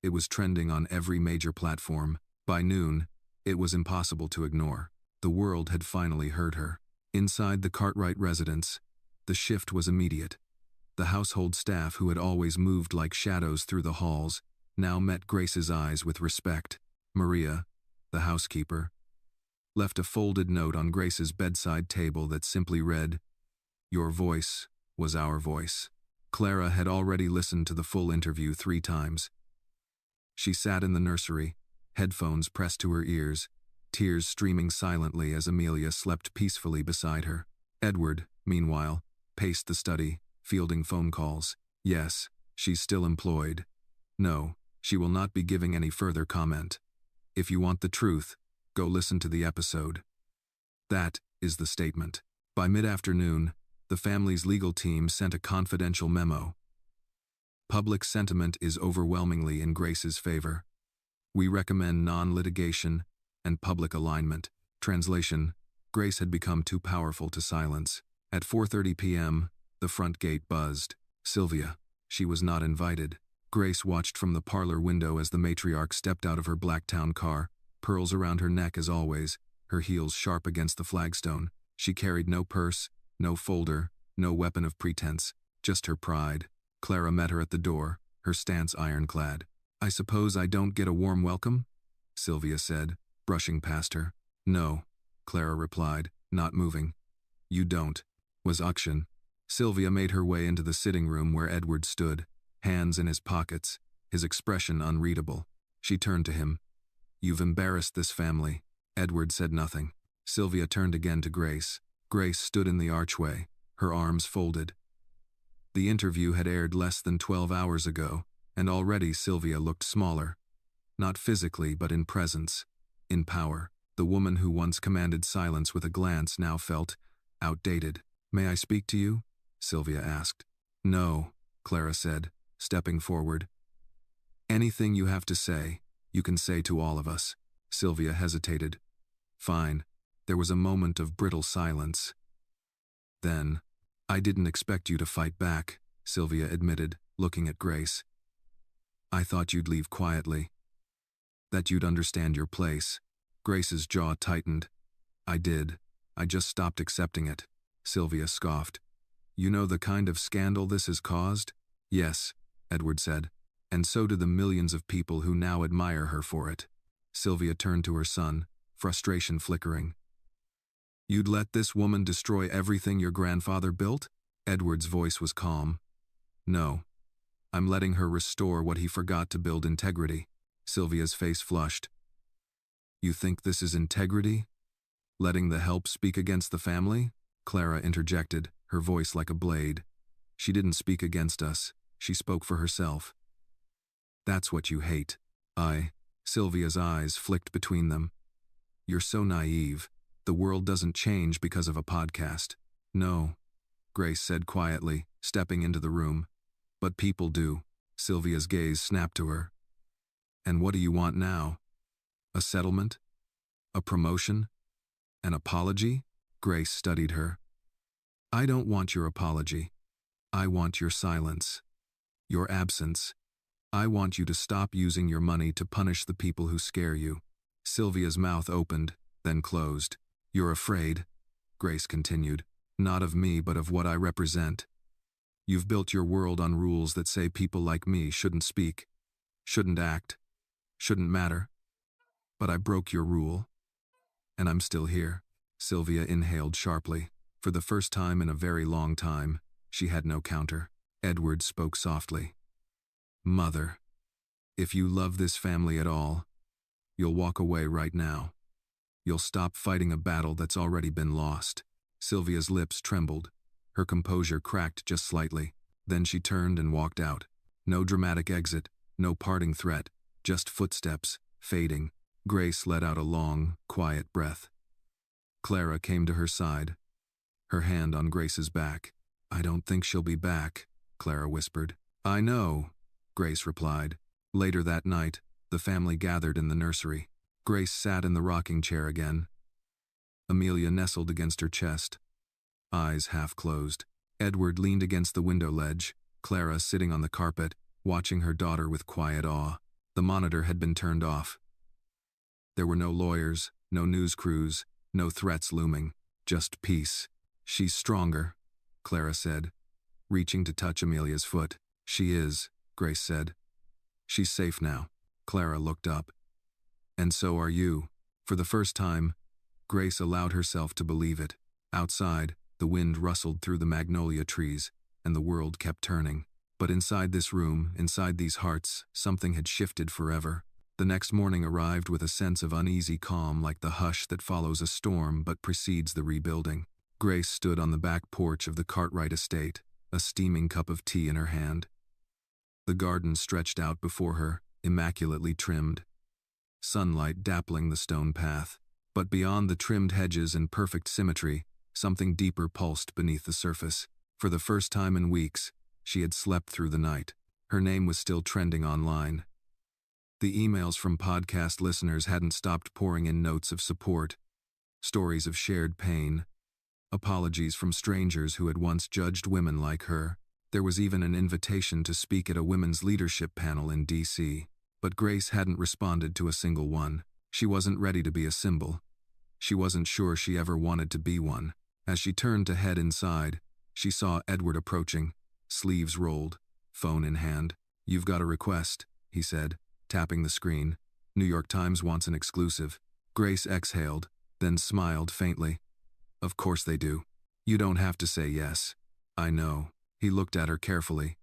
it was trending on every major platform. By noon, it was impossible to ignore. The world had finally heard her. Inside the Cartwright residence, the shift was immediate. The household staff, who had always moved like shadows through the halls, now met Grace's eyes with respect. Maria, the housekeeper, left a folded note on Grace's bedside table that simply read, "Your voice was our voice." Clara had already listened to the full interview 3 times. She sat in the nursery, headphones pressed to her ears, tears streaming silently as Amelia slept peacefully beside her. Edward, meanwhile, paced the study, fielding phone calls. Yes, she's still employed. No, she will not be giving any further comment. If you want the truth, go listen to the episode. That is the statement. By mid-afternoon, the family's legal team sent a confidential memo. Public sentiment is overwhelmingly in Grace's favor. We recommend non-litigation and public alignment. Translation: Grace had become too powerful to silence. At 4:30 p.m., the front gate buzzed. Sylvia. She was not invited. Grace watched from the parlor window as the matriarch stepped out of her black town car, pearls around her neck as always, her heels sharp against the flagstone. She carried no purse, no folder, no weapon of pretense, just her pride. Clara met her at the door, her stance ironclad. "I suppose I don't get a warm welcome?" Sylvia said, brushing past her. "No," Clara replied, not moving. "You don't," was Akshan. Sylvia made her way into the sitting room where Edward stood, hands in his pockets, his expression unreadable. She turned to him. "You've embarrassed this family." Edward said nothing. Sylvia turned again to Grace. Grace stood in the archway, her arms folded. The interview had aired less than 12 hours ago, and already Sylvia looked smaller. Not physically, but in presence, in power. The woman who once commanded silence with a glance now felt outdated. "May I speak to you?" Sylvia asked. "No," Clara said, stepping forward. "Anything you have to say, you can say to all of us." Sylvia hesitated. "Fine." There was a moment of brittle silence. Then, "I didn't expect you to fight back," Sylvia admitted, looking at Grace. "I thought you'd leave quietly. That you'd understand your place." Grace's jaw tightened. "I did. I just stopped accepting it." Sylvia scoffed. "You know the kind of scandal this has caused?" "Yes," Edward said. "And so do the millions of people who now admire her for it." Sylvia turned to her son, frustration flickering. "You'd let this woman destroy everything your grandfather built?" Edward's voice was calm. "No. I'm letting her restore what he forgot to build: integrity." Sylvia's face flushed. "You think this is integrity? Letting the help speak against the family?" Clara interjected, her voice like a blade. "She didn't speak against us. She spoke for herself." "That's what you hate." Sylvia's eyes flicked between them. "You're so naive. The world doesn't change because of a podcast." "No," Grace said quietly, stepping into the room. "But people do." Sylvia's gaze snapped to her. "And what do you want now? A settlement? A promotion? An apology?" Grace studied her. "I don't want your apology. I want your silence. Your absence. I want you to stop using your money to punish the people who scare you." Sylvia's mouth opened, then closed. "You're afraid," Grace continued, "not of me but of what I represent. You've built your world on rules that say people like me shouldn't speak, shouldn't act, shouldn't matter. But I broke your rule. And I'm still here." Sylvia inhaled sharply. For the first time in a very long time, she had no counter. Edward spoke softly. "Mother, if you love this family at all, you'll walk away right now. You'll stop fighting a battle that's already been lost." Sylvia's lips trembled. Her composure cracked just slightly. Then she turned and walked out. No dramatic exit, no parting threat, just footsteps, fading. Grace let out a long, quiet breath. Clara came to her side, her hand on Grace's back. "I don't think she'll be back," Clara whispered. "I know," Grace replied. Later that night, the family gathered in the nursery. Grace sat in the rocking chair again. Amelia nestled against her chest, eyes half closed. Edward leaned against the window ledge, Clara sitting on the carpet, watching her daughter with quiet awe. The monitor had been turned off. There were no lawyers, no news crews, no threats looming, just peace. "She's stronger," Clara said, reaching to touch Amelia's foot. "She is," Grace said. "She's safe now." Clara looked up. "And so are you." For the first time, Grace allowed herself to believe it. Outside, the wind rustled through the magnolia trees, and the world kept turning. But inside this room, inside these hearts, something had shifted forever. The next morning arrived with a sense of uneasy calm, like the hush that follows a storm but precedes the rebuilding. Grace stood on the back porch of the Cartwright estate, a steaming cup of tea in her hand. The garden stretched out before her, immaculately trimmed, sunlight dappling the stone path. But beyond the trimmed hedges and perfect symmetry, something deeper pulsed beneath the surface. For the first time in weeks, she had slept through the night. Her name was still trending online. The emails from podcast listeners hadn't stopped pouring in notes of support, stories of shared pain, apologies from strangers who had once judged women like her. There was even an invitation to speak at a women's leadership panel in D.C., but Grace hadn't responded to a single one. She wasn't ready to be a symbol. She wasn't sure she ever wanted to be one. As she turned to head inside, she saw Edward approaching, sleeves rolled, phone in hand. "You've got a request," he said, tapping the screen. "New York Times wants an exclusive." Grace exhaled, then smiled faintly. "Of course they do. You don't have to say yes." "I know." He looked at her carefully.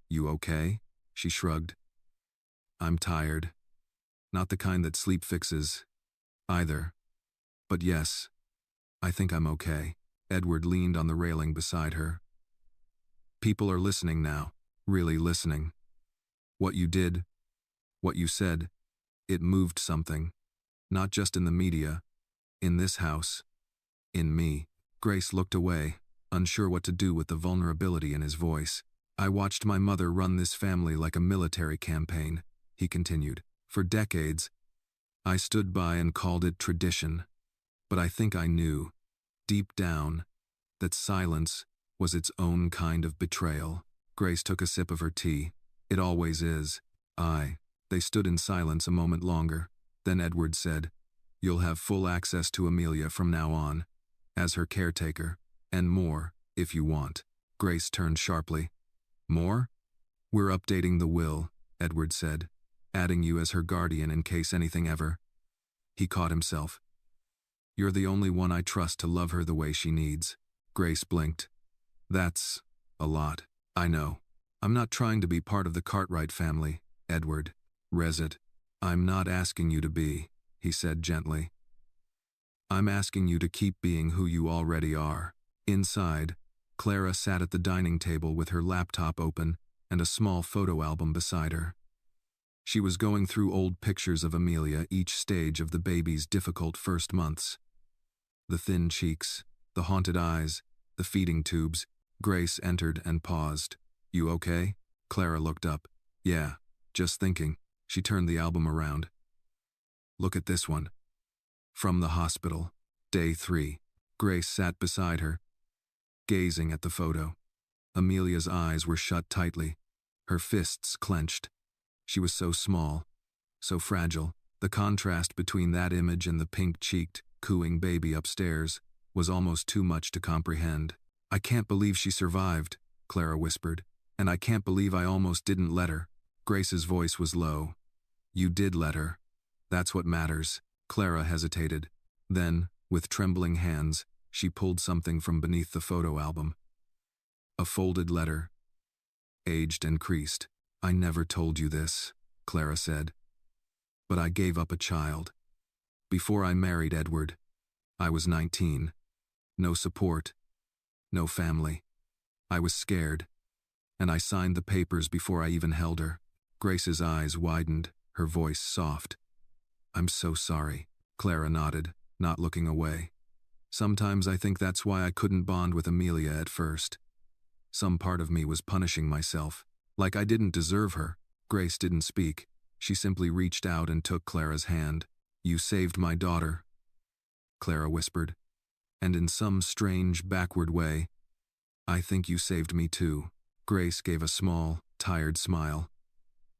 "You okay?" She shrugged. "I'm tired. Not the kind that sleep fixes, either. But yes, I think I'm okay." Edward leaned on the railing beside her. "People are listening now, really listening. What you did, what you said, it moved something. Not just in the media, in this house, in me." Grace looked away, unsure what to do with the vulnerability in his voice. "I watched my mother run this family like a military campaign," he continued. "For decades, I stood by and called it tradition. But I think I knew, deep down, that silence was its own kind of betrayal." Grace took a sip of her tea. "It always is." They stood in silence a moment longer. Then Edward said, "You'll have full access to Amelia from now on, as her caretaker, and more, if you want." Grace turned sharply. "More?" "We're updating the will," Edward said, "adding you as her guardian in case anything ever." He caught himself. "You're the only one I trust to love her the way she needs." Grace blinked. "That's a lot." "I know. I'm not trying to be part of the Cartwright family, Edward. Resit. I'm not asking you to be," he said gently. "I'm asking you to keep being who you already are." Inside, Clara sat at the dining table with her laptop open and a small photo album beside her. She was going through old pictures of Amelia, each stage of the baby's difficult first months. The thin cheeks, the haunted eyes, the feeding tubes. Grace entered and paused. "You okay?" Clara looked up. "Yeah, just thinking." She turned the album around. "Look at this one. From the hospital, day 3. Grace sat beside her, gazing at the photo. Amelia's eyes were shut tightly, her fists clenched. She was so small, so fragile. The contrast between that image and the pink-cheeked, cooing baby upstairs was almost too much to comprehend. "I can't believe she survived," Clara whispered, "and I can't believe I almost didn't let her." Grace's voice was low. "You did let her. That's what matters." Clara hesitated. Then, with trembling hands, she pulled something from beneath the photo album. A folded letter, aged and creased. "I never told you this," Clara said, "but I gave up a child. Before I married Edward, I was 19. No support, no family. I was scared, and I signed the papers before I even held her." Grace's eyes widened, her voice soft. "I'm so sorry." Clara nodded, not looking away. "Sometimes I think that's why I couldn't bond with Amelia at first. Some part of me was punishing myself, like I didn't deserve her." Grace didn't speak. She simply reached out and took Clara's hand. "You saved my daughter," Clara whispered. "And in some strange, backward way, I think you saved me too." Grace gave a small, tired smile.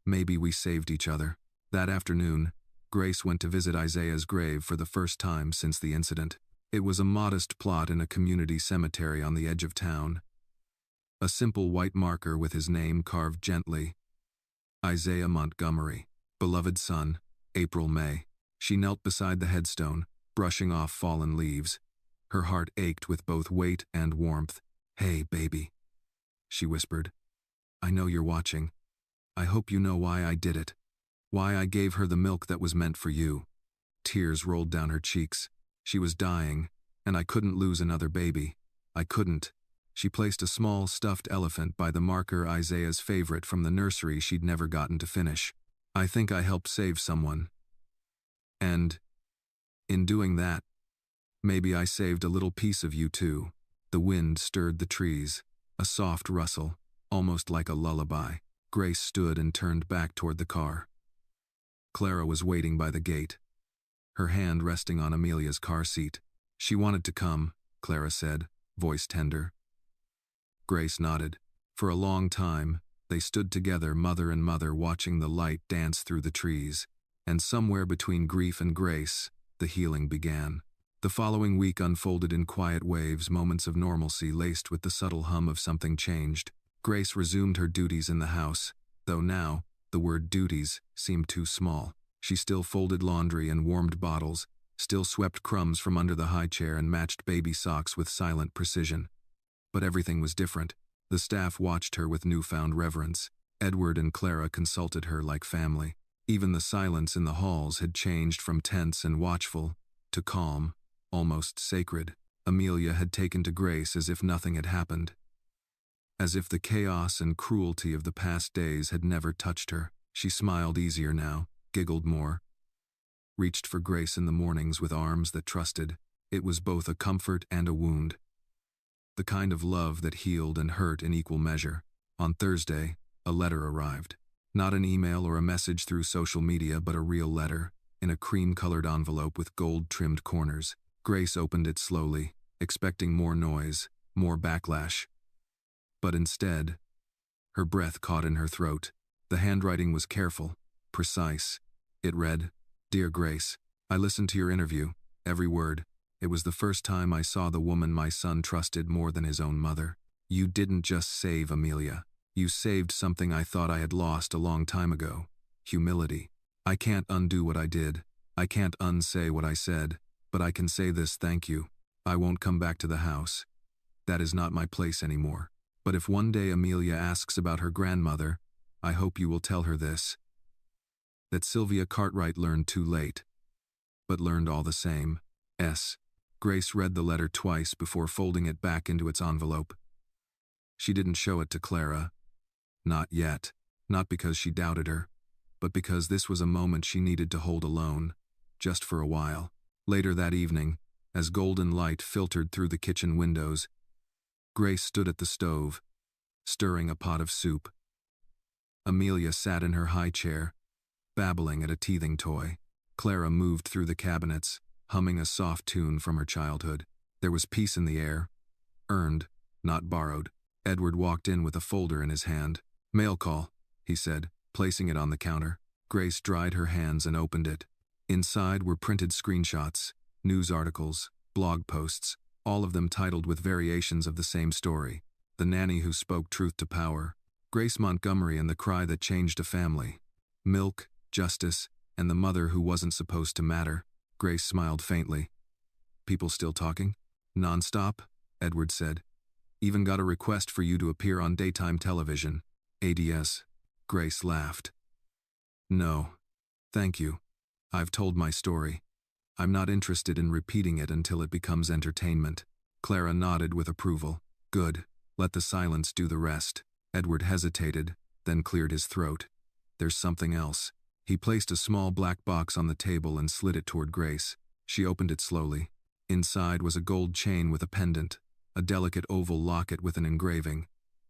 "Maybe we saved each other." That afternoon, Grace went to visit Isaiah's grave for the first time since the incident. It was a modest plot in a community cemetery on the edge of town. A simple white marker with his name carved gently. Isaiah Montgomery, beloved son, April-May. She knelt beside the headstone, brushing off fallen leaves. Her heart ached with both weight and warmth. "Hey, baby," she whispered. "I know you're watching. I hope you know why I did it. Why I gave her the milk that was meant for you." Tears rolled down her cheeks. She was dying, and I couldn't lose another baby. I couldn't. She placed a small stuffed elephant by the marker, Isaiah's favorite from the nursery she'd never gotten to finish. "I think I helped save someone. And, in doing that, maybe I saved a little piece of you too." The wind stirred the trees, a soft rustle, almost like a lullaby. Grace stood and turned back toward the car. Clara was waiting by the gate, her hand resting on Amelia's car seat. She wanted to come, Clara said, voice tender. Grace nodded. For a long time, they stood together, mother and mother, watching the light dance through the trees. And somewhere between grief and grace, the healing began. The following week unfolded in quiet waves, moments of normalcy laced with the subtle hum of something changed. Grace resumed her duties in the house, though now, the word duties seemed too small. She still folded laundry and warmed bottles, still swept crumbs from under the high chair and matched baby socks with silent precision. But everything was different. The staff watched her with newfound reverence. Edward and Clara consulted her like family. Even the silence in the halls had changed from tense and watchful to calm, almost sacred. Amelia had taken to Grace as if nothing had happened, as if the chaos and cruelty of the past days had never touched her. She smiled easier now, giggled more, reached for Grace in the mornings with arms that trusted. It was both a comfort and a wound, the kind of love that healed and hurt in equal measure. On Thursday, a letter arrived. Not an email or a message through social media, but a real letter, in a cream-colored envelope with gold-trimmed corners. Grace opened it slowly, expecting more noise, more backlash. But instead, her breath caught in her throat. The handwriting was careful, precise. It read, "Dear Grace, I listened to your interview, every word. It was the first time I saw the woman my son trusted more than his own mother. You didn't just save Amelia. You saved something I thought I had lost a long time ago. Humility. I can't undo what I did. I can't unsay what I said. But I can say this: thank you. I won't come back to the house. That is not my place anymore. But if one day Amelia asks about her grandmother, I hope you will tell her this: that Sylvia Cartwright learned too late, but learned all the same. S." Grace read the letter twice before folding it back into its envelope. She didn't show it to Clara. Not yet. Not because she doubted her, but because this was a moment she needed to hold alone, just for a while. Later that evening, as golden light filtered through the kitchen windows, Grace stood at the stove, stirring a pot of soup. Amelia sat in her high chair, babbling at a teething toy. Clara moved through the cabinets, humming a soft tune from her childhood. There was peace in the air, earned, not borrowed. Edward walked in with a folder in his hand. "Mail call," he said, placing it on the counter. Grace dried her hands and opened it. Inside were printed screenshots, news articles, blog posts, all of them titled with variations of the same story: the nanny who spoke truth to power, Grace Montgomery and the cry that changed a family, milk, justice, and the mother who wasn't supposed to matter. Grace smiled faintly. "People still talking?" "Non-stop," Edward said. "Even got a request for you to appear on daytime television. ADS." Grace laughed. "No, thank you. I've told my story. I'm not interested in repeating it until it becomes entertainment." Clara nodded with approval. "Good. Let the silence do the rest." Edward hesitated, then cleared his throat. "There's something else." He placed a small black box on the table and slid it toward Grace. She opened it slowly. Inside was a gold chain with a pendant, a delicate oval locket with an engraving: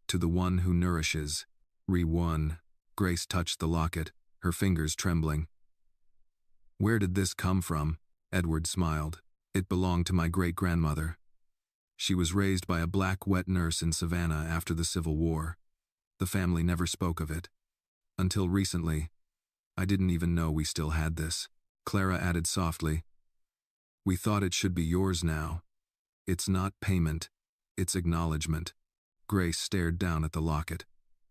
"To the one who nourishes, Re-one." Grace touched the locket, her fingers trembling. "Where did this come from?" Edward smiled. "It belonged to my great-grandmother. She was raised by a black wet nurse in Savannah after the Civil War. The family never spoke of it. Until recently, I didn't even know we still had this." Clara added softly, "We thought it should be yours now. It's not payment, it's acknowledgement." Grace stared down at the locket.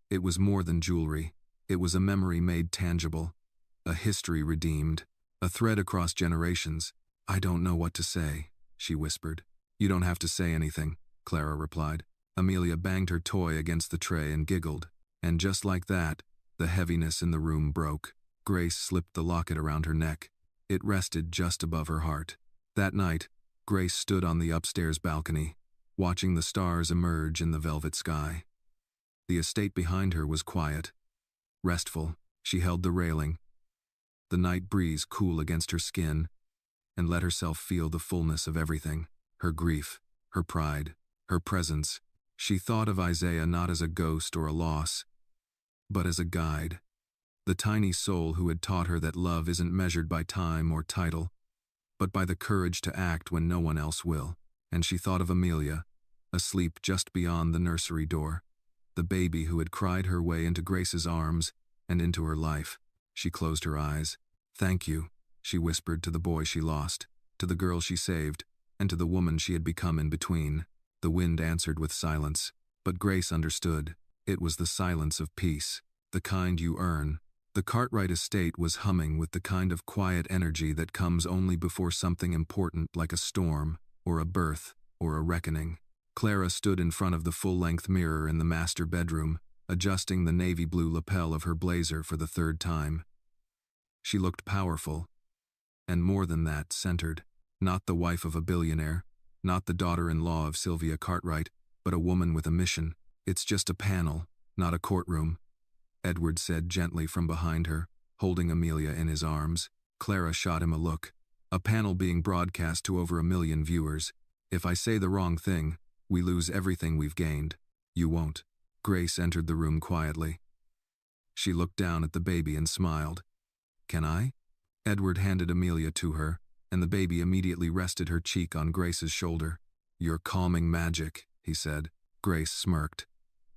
It was more than jewelry. It was a memory made tangible, a history redeemed, a thread across generations. "I don't know what to say," she whispered. "You don't have to say anything," Clara replied. Amelia banged her toy against the tray and giggled, and just like that, the heaviness in the room broke. Grace slipped the locket around her neck. It rested just above her heart. That night, Grace stood on the upstairs balcony, watching the stars emerge in the velvet sky. The estate behind her was quiet, restful. She held the railing, the night breeze cool against her skin, and let herself feel the fullness of everything: her grief, her pride, her presence. She thought of Isaiah not as a ghost or a loss, but as a guide, The tiny soul who had taught her that love isn't measured by time or title, but by the courage to act when no one else will. And she thought of Amelia, asleep just beyond the nursery door, the baby who had cried her way into Grace's arms and into her life. She closed her eyes. "Thank you," she whispered to the boy she lost, to the girl she saved, and to the woman she had become in between. The wind answered with silence, but Grace understood. It was the silence of peace, the kind you earn. The Cartwright estate was humming with the kind of quiet energy that comes only before something important like a storm, or a birth, or a reckoning. Clara stood in front of the full-length mirror in the master bedroom, adjusting the navy blue lapel of her blazer for the third time. She looked powerful, and more than that, centered. Not the wife of a billionaire, not the daughter-in-law of Sylvia Cartwright, but a woman with a mission. "It's just a panel, not a courtroom," Edward said gently from behind her, holding Amelia in his arms. Clara shot him a look. "A panel being broadcast to over 1 million viewers. If I say the wrong thing, we lose everything we've gained." "You won't." Grace entered the room quietly. She looked down at the baby and smiled. "Can I?" Edward handed Amelia to her, and the baby immediately rested her cheek on Grace's shoulder. "You're calming magic," he said. Grace smirked.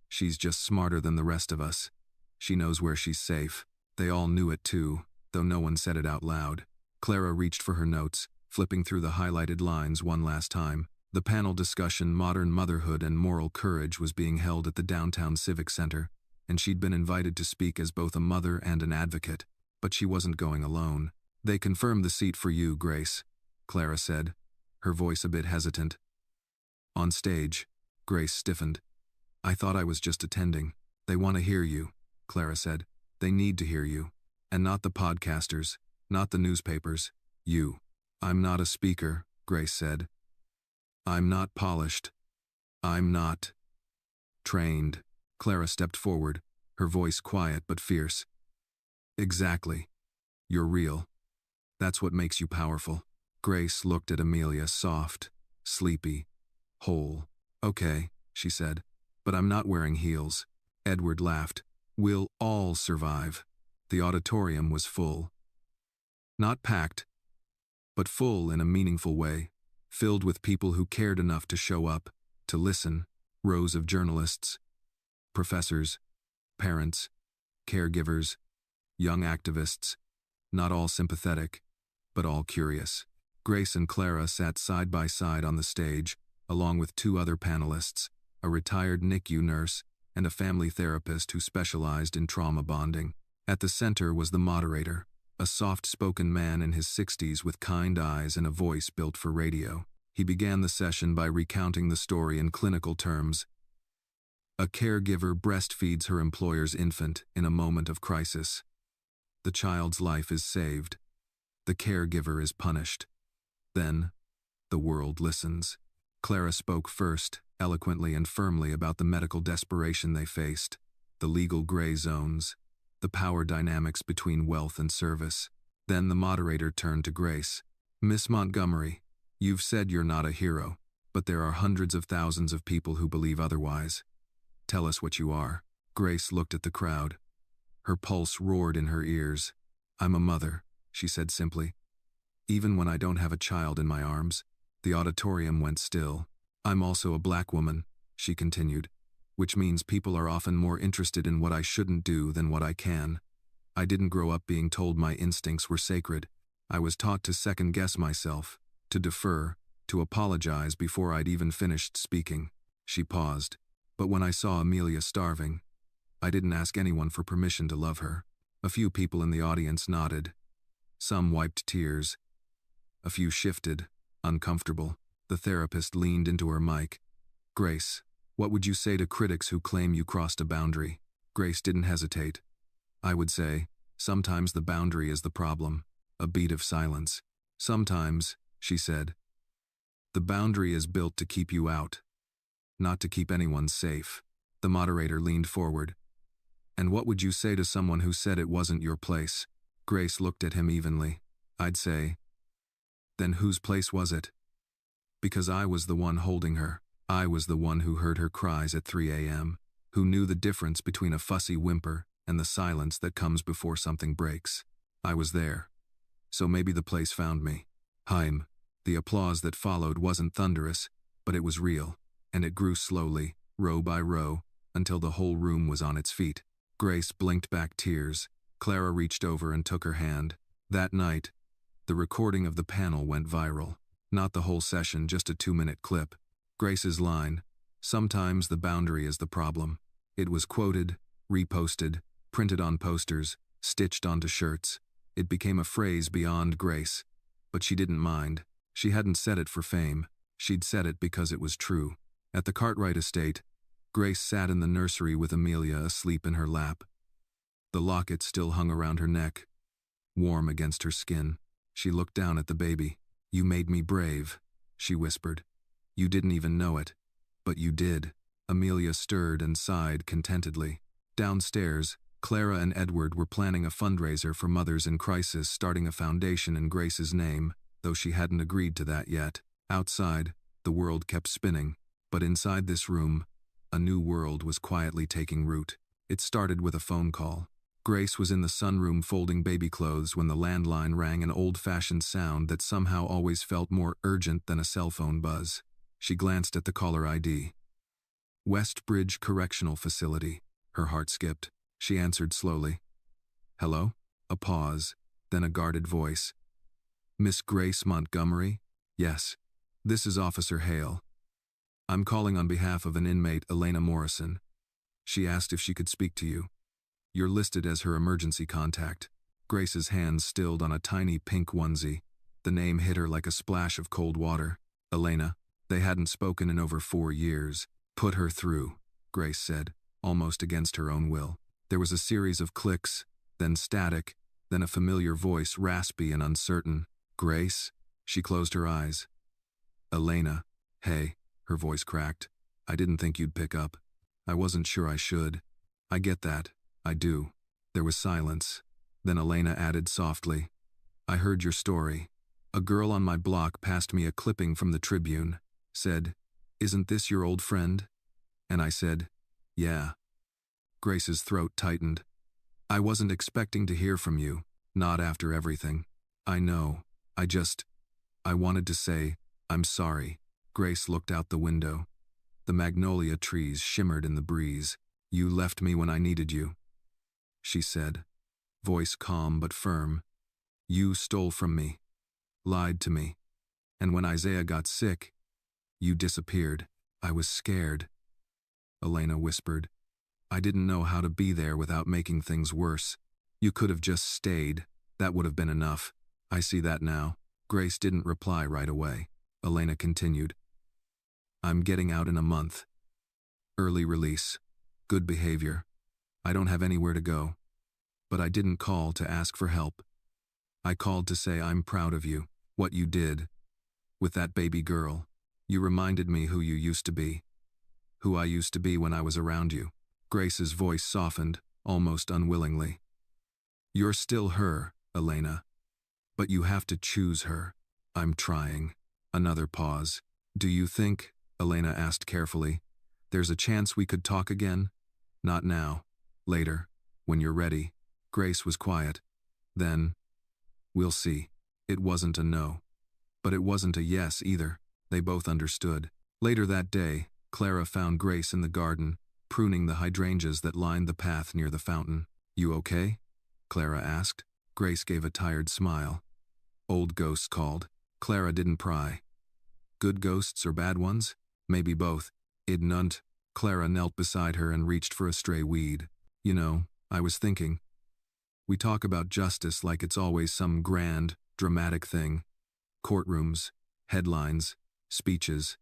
"She's just smarter than the rest of us. She knows where she's safe." They all knew it too, though no one said it out loud. Clara reached for her notes, flipping through the highlighted lines one last time. The panel discussion, Modern Motherhood and Moral Courage, was being held at the downtown Civic Center, and she'd been invited to speak as both a mother and an advocate. But she wasn't going alone. "They confirmed the seat for you, Grace," Clara said, her voice a bit hesitant. On stage, Grace stiffened. "I thought I was just attending." "They want to hear you," Clara said. "They need to hear you. And not the podcasters, not the newspapers. You." "I'm not a speaker," Grace said. "I'm not polished. I'm not trained." Clara stepped forward, her voice quiet but fierce. "Exactly. You're real. That's what makes you powerful." Grace looked at Amelia, soft, sleepy, whole. "Okay," she said, "but I'm not wearing heels." Edward laughed. "We'll all survive." The auditorium was full. Not packed, but full in a meaningful way, filled with people who cared enough to show up, to listen. Rows of journalists, professors, parents, caregivers, young activists, not all sympathetic, but all curious. Grace and Clara sat side by side on the stage, along with 2 other panelists, a retired NICU nurse and a family therapist who specialized in trauma bonding. At the center was the moderator, a soft-spoken man in his 60s with kind eyes and a voice built for radio. He began the session by recounting the story in clinical terms. A caregiver breastfeeds her employer's infant in a moment of crisis. The child's life is saved. The caregiver is punished. Then, the world listens. Clara spoke first, eloquently and firmly about the medical desperation they faced, the legal gray zones, the power dynamics between wealth and service. Then the moderator turned to Grace. "Miss Montgomery, you've said you're not a hero, but there are hundreds of thousands of people who believe otherwise. Tell us what you are." Grace looked at the crowd. Her pulse roared in her ears. "I'm a mother," she said simply. "Even when I don't have a child in my arms." The auditorium went still. "I'm also a black woman," she continued, "which means people are often more interested in what I shouldn't do than what I can. I didn't grow up being told my instincts were sacred. I was taught to second-guess myself, to defer, to apologize before I'd even finished speaking." She paused. "But when I saw Amelia starving, I didn't ask anyone for permission to love her." A few people in the audience nodded. Some wiped tears. A few shifted, uncomfortable. The therapist leaned into her mic. "Grace, what would you say to critics who claim you crossed a boundary?" Grace didn't hesitate. "I would say, sometimes the boundary is the problem." A beat of silence. "Sometimes," she said, "the boundary is built to keep you out, not to keep anyone safe." The moderator leaned forward. "And what would you say to someone who said it wasn't your place?" Grace looked at him evenly. "I'd say, then whose place was it? Because I was the one holding her. I was the one who heard her cries at 3 a.m., who knew the difference between a fussy whimper and the silence that comes before something breaks. I was there. So maybe the place found me. Heim. The applause that followed wasn't thunderous, but it was real, and it grew slowly, row by row, until the whole room was on its feet. Grace blinked back tears. Clara reached over and took her hand. That night, the recording of the panel went viral. Not the whole session, just a 2-minute clip. Grace's line, "Sometimes the boundary is the problem." It was quoted, reposted, printed on posters, stitched onto shirts. It became a phrase beyond Grace. But she didn't mind. She hadn't said it for fame. She'd said it because it was true. At the Cartwright estate, Grace sat in the nursery with Amelia asleep in her lap. The locket still hung around her neck, warm against her skin. She looked down at the baby. "You made me brave," she whispered. "You didn't even know it. But you did." Amelia stirred and sighed contentedly. Downstairs, Clara and Edward were planning a fundraiser for mothers in crisis, starting a foundation in Grace's name, though she hadn't agreed to that yet. Outside, the world kept spinning, but inside this room, a new world was quietly taking root. It started with a phone call. Grace was in the sunroom folding baby clothes when the landline rang, an old-fashioned sound that somehow always felt more urgent than a cell phone buzz. She glanced at the caller ID. Westbridge Correctional Facility. Her heart skipped. She answered slowly. "Hello?" A pause, then a guarded voice. "Miss Grace Montgomery?" "Yes. This is Officer Hale. I'm calling on behalf of an inmate, Elena Morrison. She asked if she could speak to you. You're listed as her emergency contact." Grace's hands stilled on a tiny pink onesie. The name hit her like a splash of cold water. Elena. They hadn't spoken in over 4 years. "Put her through," Grace said, almost against her own will. There was a series of clicks, then static, then a familiar voice, raspy and uncertain. "Grace?" She closed her eyes. "Elena. Hey," her voice cracked. "I didn't think you'd pick up. I wasn't sure I should. I get that. I do." There was silence. Then Elena added softly, "I heard your story. A girl on my block passed me a clipping from the Tribune. Said, 'Isn't this your old friend?' And I said, 'Yeah.'" Grace's throat tightened. "I wasn't expecting to hear from you. Not after everything. I know. I wanted to say, I'm sorry." Grace looked out the window. The magnolia trees shimmered in the breeze. "You left me when I needed you," she said, voice calm but firm. "You stole from me, lied to me, and when Isaiah got sick, you disappeared. I was scared." Elena whispered, "I didn't know how to be there without making things worse. You could have just stayed. That would have been enough. I see that now." Grace didn't reply right away. Elena continued, "I'm getting out in a month. Early release. Good behavior. I don't have anywhere to go. But I didn't call to ask for help. I called to say I'm proud of you, what you did. With that baby girl, you reminded me who you used to be. Who I used to be when I was around you." Grace's voice softened, almost unwillingly. "You're still her, Elena. But you have to choose her." "I'm trying." Another pause. "Do you think," Elena asked carefully, "there's a chance we could talk again? Not now. Later, when you're ready." Grace was quiet. Then, "We'll see." It wasn't a no. But it wasn't a yes either. They both understood. Later that day, Clara found Grace in the garden, pruning the hydrangeas that lined the path near the fountain. "You okay?" Clara asked. Grace gave a tired smile. "Old ghosts called." Clara didn't pry. "Good ghosts or bad ones?" "Maybe both." "Id nunt." Clara knelt beside her and reached for a stray weed. "You know, I was thinking. We talk about justice like it's always some grand, dramatic thing. Courtrooms, headlines, speeches.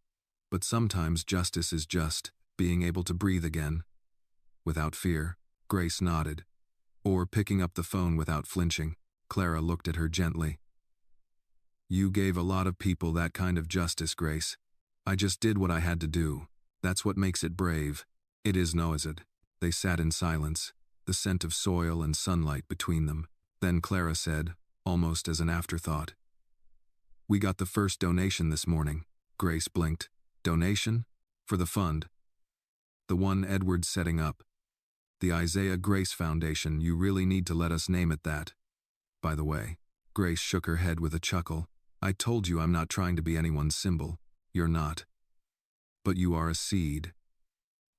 But sometimes justice is just being able to breathe again. Without fear." Grace nodded. "Or picking up the phone without flinching." Clara looked at her gently. "You gave a lot of people that kind of justice, Grace. I just did what I had to do. That's what makes it brave." "It is, no, is it?" They sat in silence, the scent of soil and sunlight between them. Then Clara said, almost as an afterthought, "We got the first donation this morning." Grace blinked. "Donation? For the fund?" "The one Edward's setting up." The Isaiah Grace Foundation, you really need to let us name it that. By the way, Grace shook her head with a chuckle. I told you I'm not trying to be anyone's symbol. You're not. But you are a seed.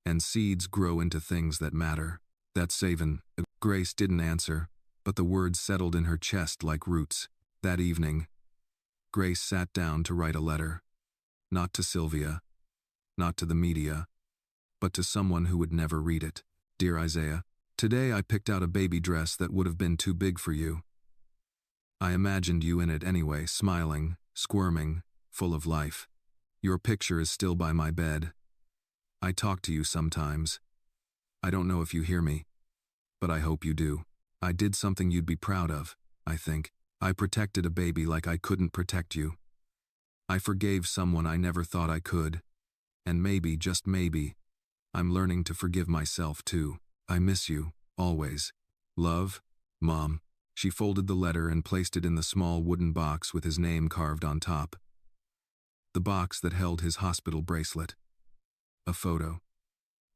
And seeds grow into things that matter. That's savin'. Grace didn't answer, but the words settled in her chest like roots. That evening, Grace sat down to write a letter. Not to Sylvia, not to the media, but to someone who would never read it. Dear Isaiah, today I picked out a baby dress that would have been too big for you. I imagined you in it anyway, smiling, squirming, full of life. Your picture is still by my bed. I talk to you sometimes. I don't know if you hear me, but I hope you do. I did something you'd be proud of, I think. I protected a baby like I couldn't protect you. I forgave someone I never thought I could. And maybe, just maybe, I'm learning to forgive myself too. I miss you, always. Love, Mom. She folded the letter and placed it in the small wooden box with his name carved on top. The box that held his hospital bracelet. A photo.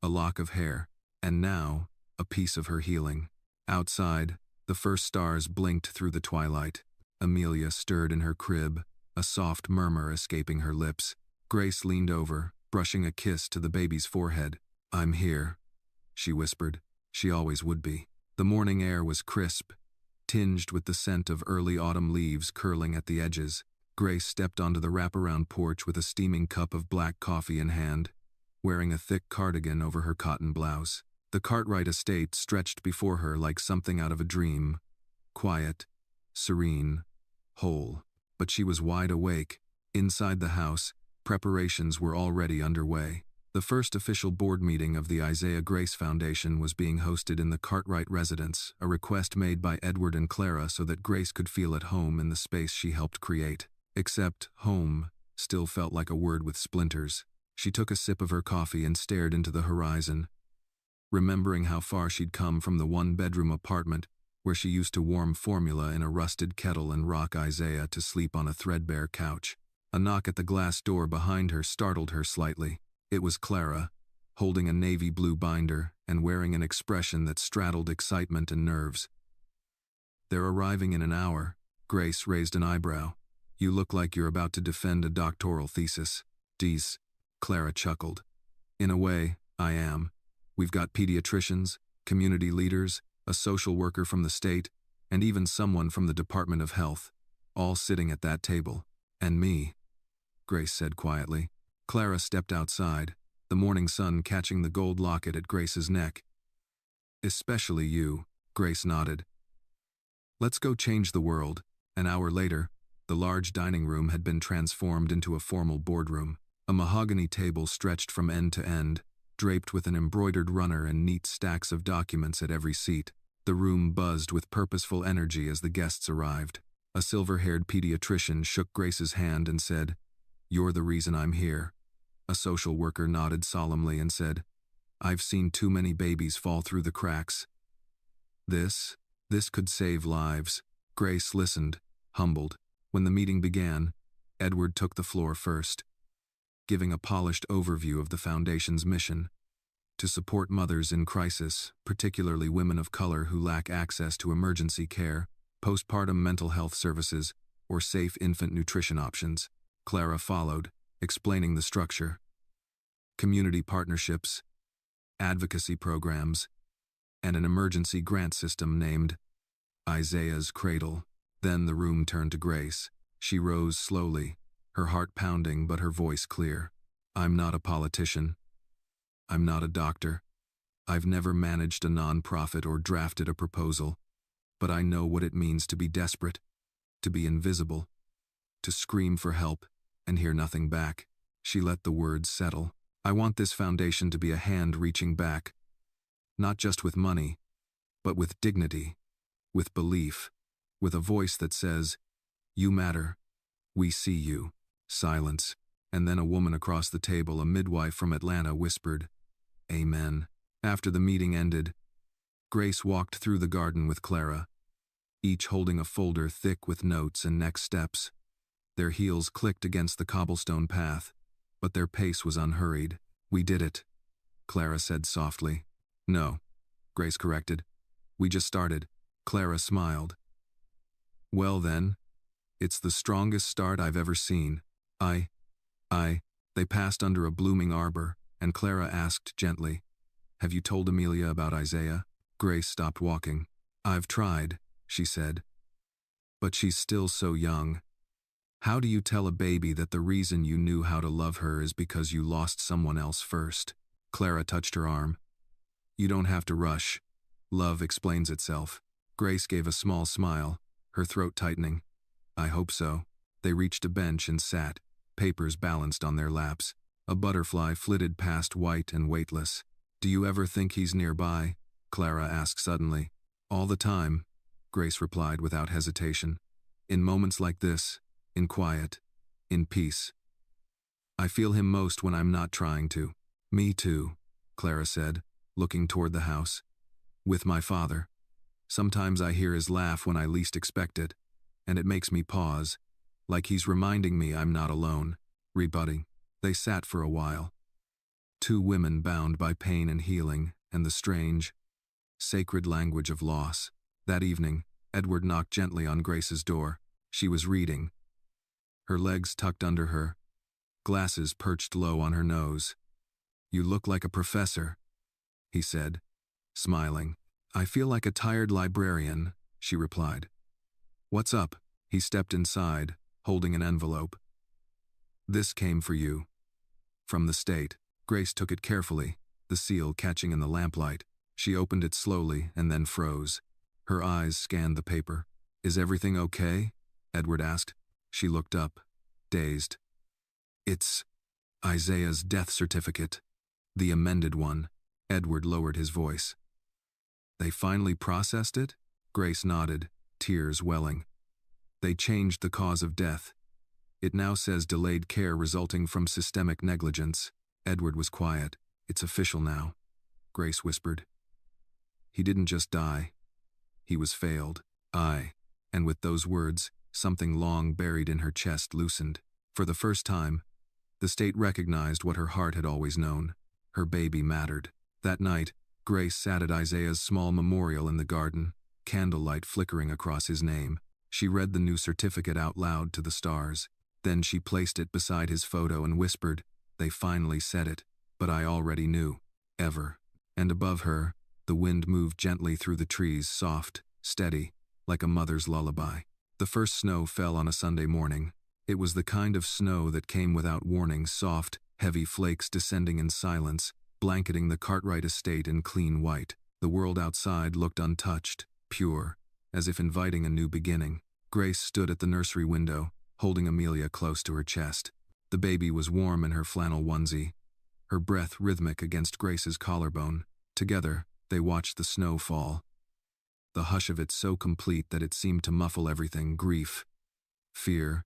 A lock of hair. And now, a piece of her healing. Outside, the first stars blinked through the twilight. Amelia stirred in her crib, a soft murmur escaping her lips. Grace leaned over, brushing a kiss to the baby's forehead. I'm here, she whispered. She always would be. The morning air was crisp, tinged with the scent of early autumn leaves curling at the edges. Grace stepped onto the wraparound porch with a steaming cup of black coffee in hand, wearing a thick cardigan over her cotton blouse. The Cartwright estate stretched before her like something out of a dream, quiet, serene, whole. But she was wide awake. Inside the house, preparations were already underway. The first official board meeting of the Isaiah Grace Foundation was being hosted in the Cartwright residence, a request made by Edward and Clara so that Grace could feel at home in the space she helped create. Except home still felt like a word with splinters. She took a sip of her coffee and stared into the horizon, remembering how far she'd come from the one-bedroom apartment where she used to warm formula in a rusted kettle and rock Isaiah to sleep on a threadbare couch. A knock at the glass door behind her startled her slightly. It was Clara, holding a navy blue binder and wearing an expression that straddled excitement and nerves. They're arriving in an hour. Grace raised an eyebrow. You look like you're about to defend a doctoral thesis. Geez, Clara chuckled. In a way, I am. We've got pediatricians, community leaders, a social worker from the state, and even someone from the Department of Health, all sitting at that table. And me, Grace said quietly. Clara stepped outside, the morning sun catching the gold locket at Grace's neck. Especially you, Grace nodded. Let's go change the world. An hour later, the large dining room had been transformed into a formal boardroom. A mahogany table stretched from end to end, draped with an embroidered runner and neat stacks of documents at every seat. The room buzzed with purposeful energy as the guests arrived. A silver-haired pediatrician shook Grace's hand and said, "You're the reason I'm here." A social worker nodded solemnly and said, "I've seen too many babies fall through the cracks. This could save lives." Grace listened, humbled. When the meeting began, Edward took the floor first, giving a polished overview of the Foundation's mission: to support mothers in crisis, particularly women of color who lack access to emergency care, postpartum mental health services, or safe infant nutrition options. Clara followed, explaining the structure: community partnerships, advocacy programs, and an emergency grant system named Isaiah's Cradle. Then the room turned to Grace. She rose slowly, her heart pounding but her voice clear. I'm not a politician. I'm not a doctor. I've never managed a nonprofit or drafted a proposal, but I know what it means to be desperate, to be invisible, to scream for help and hear nothing back. She let the words settle. I want this foundation to be a hand reaching back, not just with money, but with dignity, with belief, with a voice that says, "You matter. We see you." Silence. And then a woman across the table, a midwife from Atlanta, whispered, "Amen." After the meeting ended, Grace walked through the garden with Clara, each holding a folder thick with notes and next steps. Their heels clicked against the cobblestone path, but their pace was unhurried. "We did it," Clara said softly. "No, Grace corrected. We just started. Clara smiled. Well then, it's the strongest start I've ever seen. They passed under a blooming arbor, and Clara asked gently, Have you told Amelia about Isaiah? Grace stopped walking. I've tried, she said. But she's still so young. How do you tell a baby that the reason you knew how to love her is because you lost someone else first? Clara touched her arm. You don't have to rush. Love explains itself. Grace gave a small smile, her throat tightening. I hope so. They reached a bench and sat, papers balanced on their laps. A butterfly flitted past, white and weightless. Do you ever think he's nearby? Clara asked suddenly. All the time, Grace replied without hesitation. In moments like this, in quiet, in peace. I feel him most when I'm not trying to. Me too, Clara said, looking toward the house. With my father. Sometimes I hear his laugh when I least expect it, and it makes me pause, like he's reminding me I'm not alone. Rebutting. They sat for a while. Two women bound by pain and healing, and the strange, sacred language of loss. That evening, Edward knocked gently on Grace's door. She was reading. Her legs tucked under her, glasses perched low on her nose. You look like a professor, he said, smiling. I feel like a tired librarian, she replied. What's up? He stepped inside, holding an envelope. This came for you. From the state. Grace took it carefully, the seal catching in the lamplight. She opened it slowly and then froze. Her eyes scanned the paper. Is everything okay? Edward asked. She looked up, dazed. It's Isaiah's death certificate. The amended one. Edward lowered his voice. They finally processed it? Grace nodded, tears welling. They changed the cause of death. It now says delayed care resulting from systemic negligence. Edward was quiet. It's official now, Grace whispered. He didn't just die. He was failed. And with those words, something long buried in her chest loosened. For the first time, the state recognized what her heart had always known. Her baby mattered. That night, Grace sat at Isaiah's small memorial in the garden, candlelight flickering across his name. She read the new certificate out loud to the stars. Then she placed it beside his photo and whispered, They finally said it, but I already knew. Ever. And above her, the wind moved gently through the trees, soft, steady, like a mother's lullaby. The first snow fell on a Sunday morning. It was the kind of snow that came without warning, soft, heavy flakes descending in silence, blanketing the Cartwright estate in clean white. The world outside looked untouched, pure, as if inviting a new beginning. Grace stood at the nursery window, holding Amelia close to her chest. The baby was warm in her flannel onesie, her breath rhythmic against Grace's collarbone. Together, they watched the snow fall. The hush of it so complete that it seemed to muffle everything: grief, fear,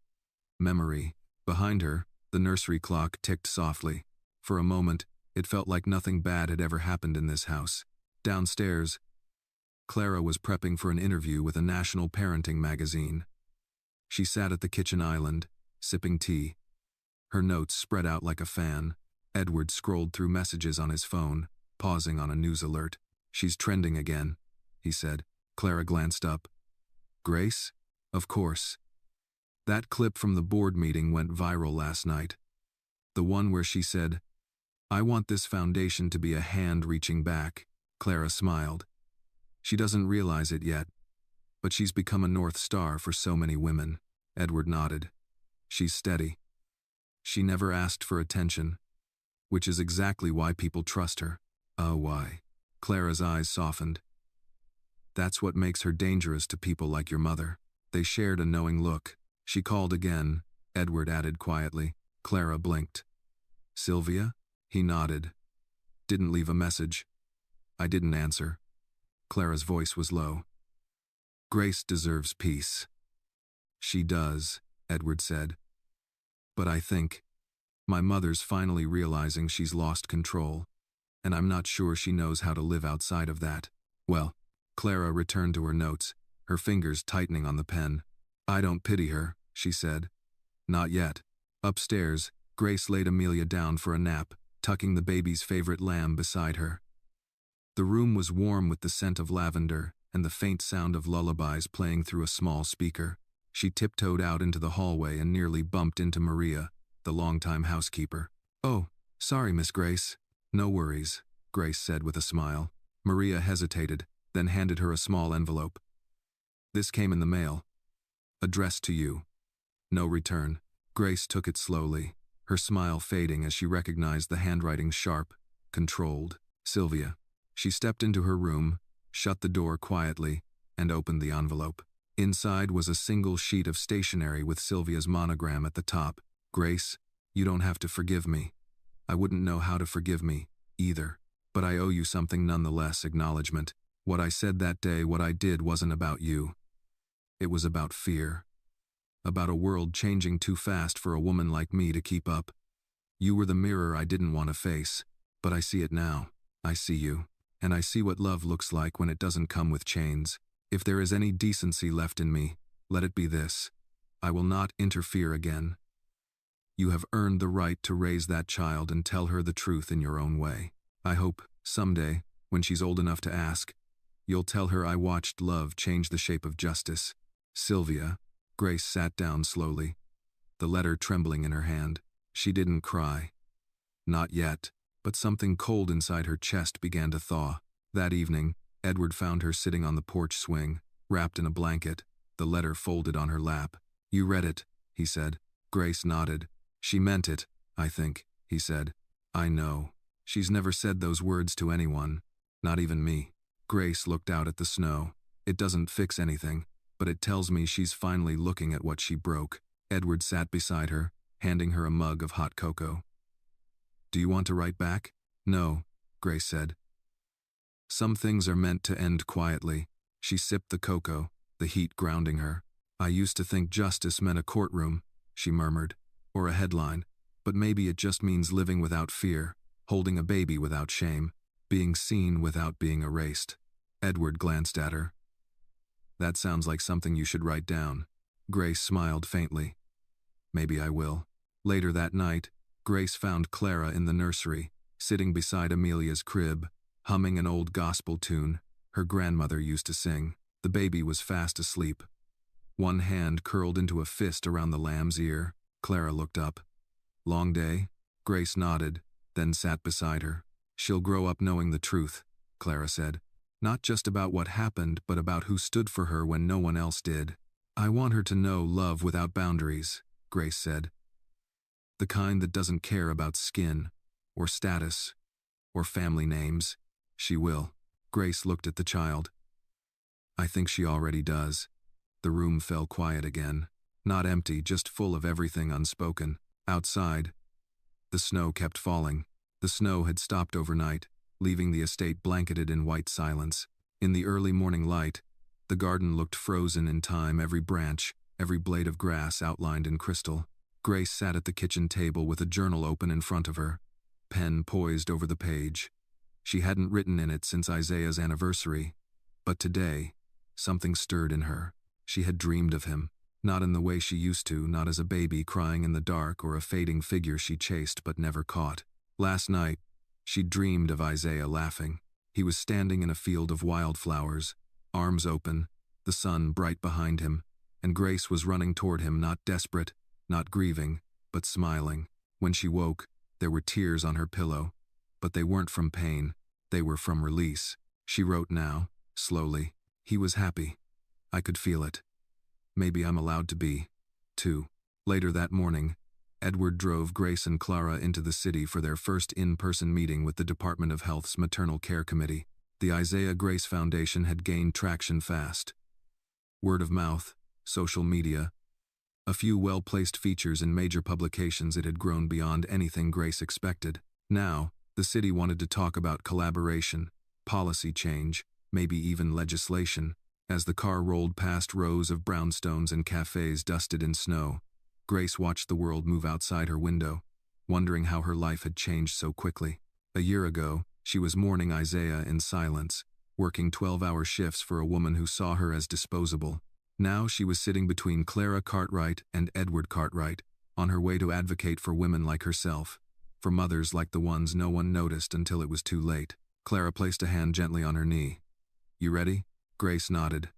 memory. Behind her, the nursery clock ticked softly. For a moment, it felt like nothing bad had ever happened in this house. Downstairs, Clara was prepping for an interview with a national parenting magazine. She sat at the kitchen island, sipping tea. Her notes spread out like a fan. Edward scrolled through messages on his phone, pausing on a news alert. She's trending again, he said. Clara glanced up. Grace? Of course. That clip from the board meeting went viral last night. The one where she said, I want this foundation to be a hand reaching back. Clara smiled. She doesn't realize it yet, but she's become a North Star for so many women. Edward nodded. She's steady. She never asked for attention, which is exactly why people trust her. Oh, why? Clara's eyes softened. That's what makes her dangerous to people like your mother. They shared a knowing look. She called again, Edward added quietly. Clara blinked. Sylvia? He nodded. Didn't leave a message. I didn't answer. Clara's voice was low. Grace deserves peace. She does, Edward said. But I think my mother's finally realizing she's lost control, and I'm not sure she knows how to live outside of that. Well, Clara returned to her notes, her fingers tightening on the pen. I don't pity her, she said. Not yet. Upstairs, Grace laid Amelia down for a nap, tucking the baby's favorite lamb beside her. The room was warm with the scent of lavender and the faint sound of lullabies playing through a small speaker. She tiptoed out into the hallway and nearly bumped into Maria, the longtime housekeeper. "Oh, sorry, Miss Grace." "No worries," Grace said with a smile. Maria hesitated, then handed her a small envelope. "This came in the mail. Addressed to you. No return." Grace took it slowly, her smile fading as she recognized the handwriting sharp, controlled. Sylvia. She stepped into her room, shut the door quietly, and opened the envelope. Inside was a single sheet of stationery with Sylvia's monogram at the top. "Grace, you don't have to forgive me. I wouldn't know how to forgive me, either. But I owe you something nonetheless, acknowledgement. What I said that day, what I did wasn't about you. It was about fear. About a world changing too fast for a woman like me to keep up. You were the mirror I didn't want to face, but I see it now. I see you. And I see what love looks like when it doesn't come with chains. If there is any decency left in me, let it be this. I will not interfere again. You have earned the right to raise that child and tell her the truth in your own way. I hope, someday, when she's old enough to ask, you'll tell her I watched love change the shape of justice." "Sylvia." Grace sat down slowly, the letter trembling in her hand. She didn't cry. Not yet, but something cold inside her chest began to thaw. That evening, Edward found her sitting on the porch swing, wrapped in a blanket, the letter folded on her lap. "You read it," he said. Grace nodded. "She meant it, I think," he said. "I know. She's never said those words to anyone, not even me." Grace looked out at the snow. "It doesn't fix anything, but it tells me she's finally looking at what she broke." Edward sat beside her, handing her a mug of hot cocoa. "Do you want to write back?" "No," Grace said. "Some things are meant to end quietly." She sipped the cocoa, the heat grounding her. "I used to think justice meant a courtroom," she murmured, "or a headline, but maybe it just means living without fear, holding a baby without shame, being seen without being erased." Edward glanced at her. "That sounds like something you should write down." Grace smiled faintly. "Maybe I will." Later that night, Grace found Clara in the nursery, sitting beside Amelia's crib, humming an old gospel tune her grandmother used to sing. The baby was fast asleep. One hand curled into a fist around the lamb's ear. Clara looked up. "Long day?" Grace nodded, then sat beside her. "She'll grow up knowing the truth," Clara said. "Not just about what happened, but about who stood for her when no one else did." "I want her to know love without boundaries," Grace said. "The kind that doesn't care about skin, or status, or family names. She will." Grace looked at the child. "I think she already does." The room fell quiet again. Not empty, just full of everything unspoken. Outside, the snow kept falling. The snow had stopped overnight, leaving the estate blanketed in white silence. In the early morning light, the garden looked frozen in time, every branch, every blade of grass outlined in crystal. Grace sat at the kitchen table with a journal open in front of her, pen poised over the page. She hadn't written in it since Isaiah's anniversary, but today, something stirred in her. She had dreamed of him, not in the way she used to, not as a baby crying in the dark or a fading figure she chased but never caught. Last night, she dreamed of Isaiah laughing. He was standing in a field of wildflowers, arms open, the sun bright behind him, and Grace was running toward him, not desperate, not grieving, but smiling. When she woke, there were tears on her pillow, but they weren't from pain, they were from release. She wrote now, slowly. "He was happy. I could feel it. Maybe I'm allowed to be, too." Later that morning, Edward drove Grace and Clara into the city for their first in-person meeting with the Department of Health's Maternal Care Committee. The Isaiah Grace Foundation had gained traction fast. Word of mouth, social media, a few well-placed features in major publications. It had grown beyond anything Grace expected. Now, the city wanted to talk about collaboration, policy change, maybe even legislation. As the car rolled past rows of brownstones and cafes dusted in snow, Grace watched the world move outside her window, wondering how her life had changed so quickly. A year ago, she was mourning Isaiah in silence, working 12-hour shifts for a woman who saw her as disposable. Now she was sitting between Clara Cartwright and Edward Cartwright, on her way to advocate for women like herself, for mothers like the ones no one noticed until it was too late. Clara placed a hand gently on her knee. You ready? Grace nodded.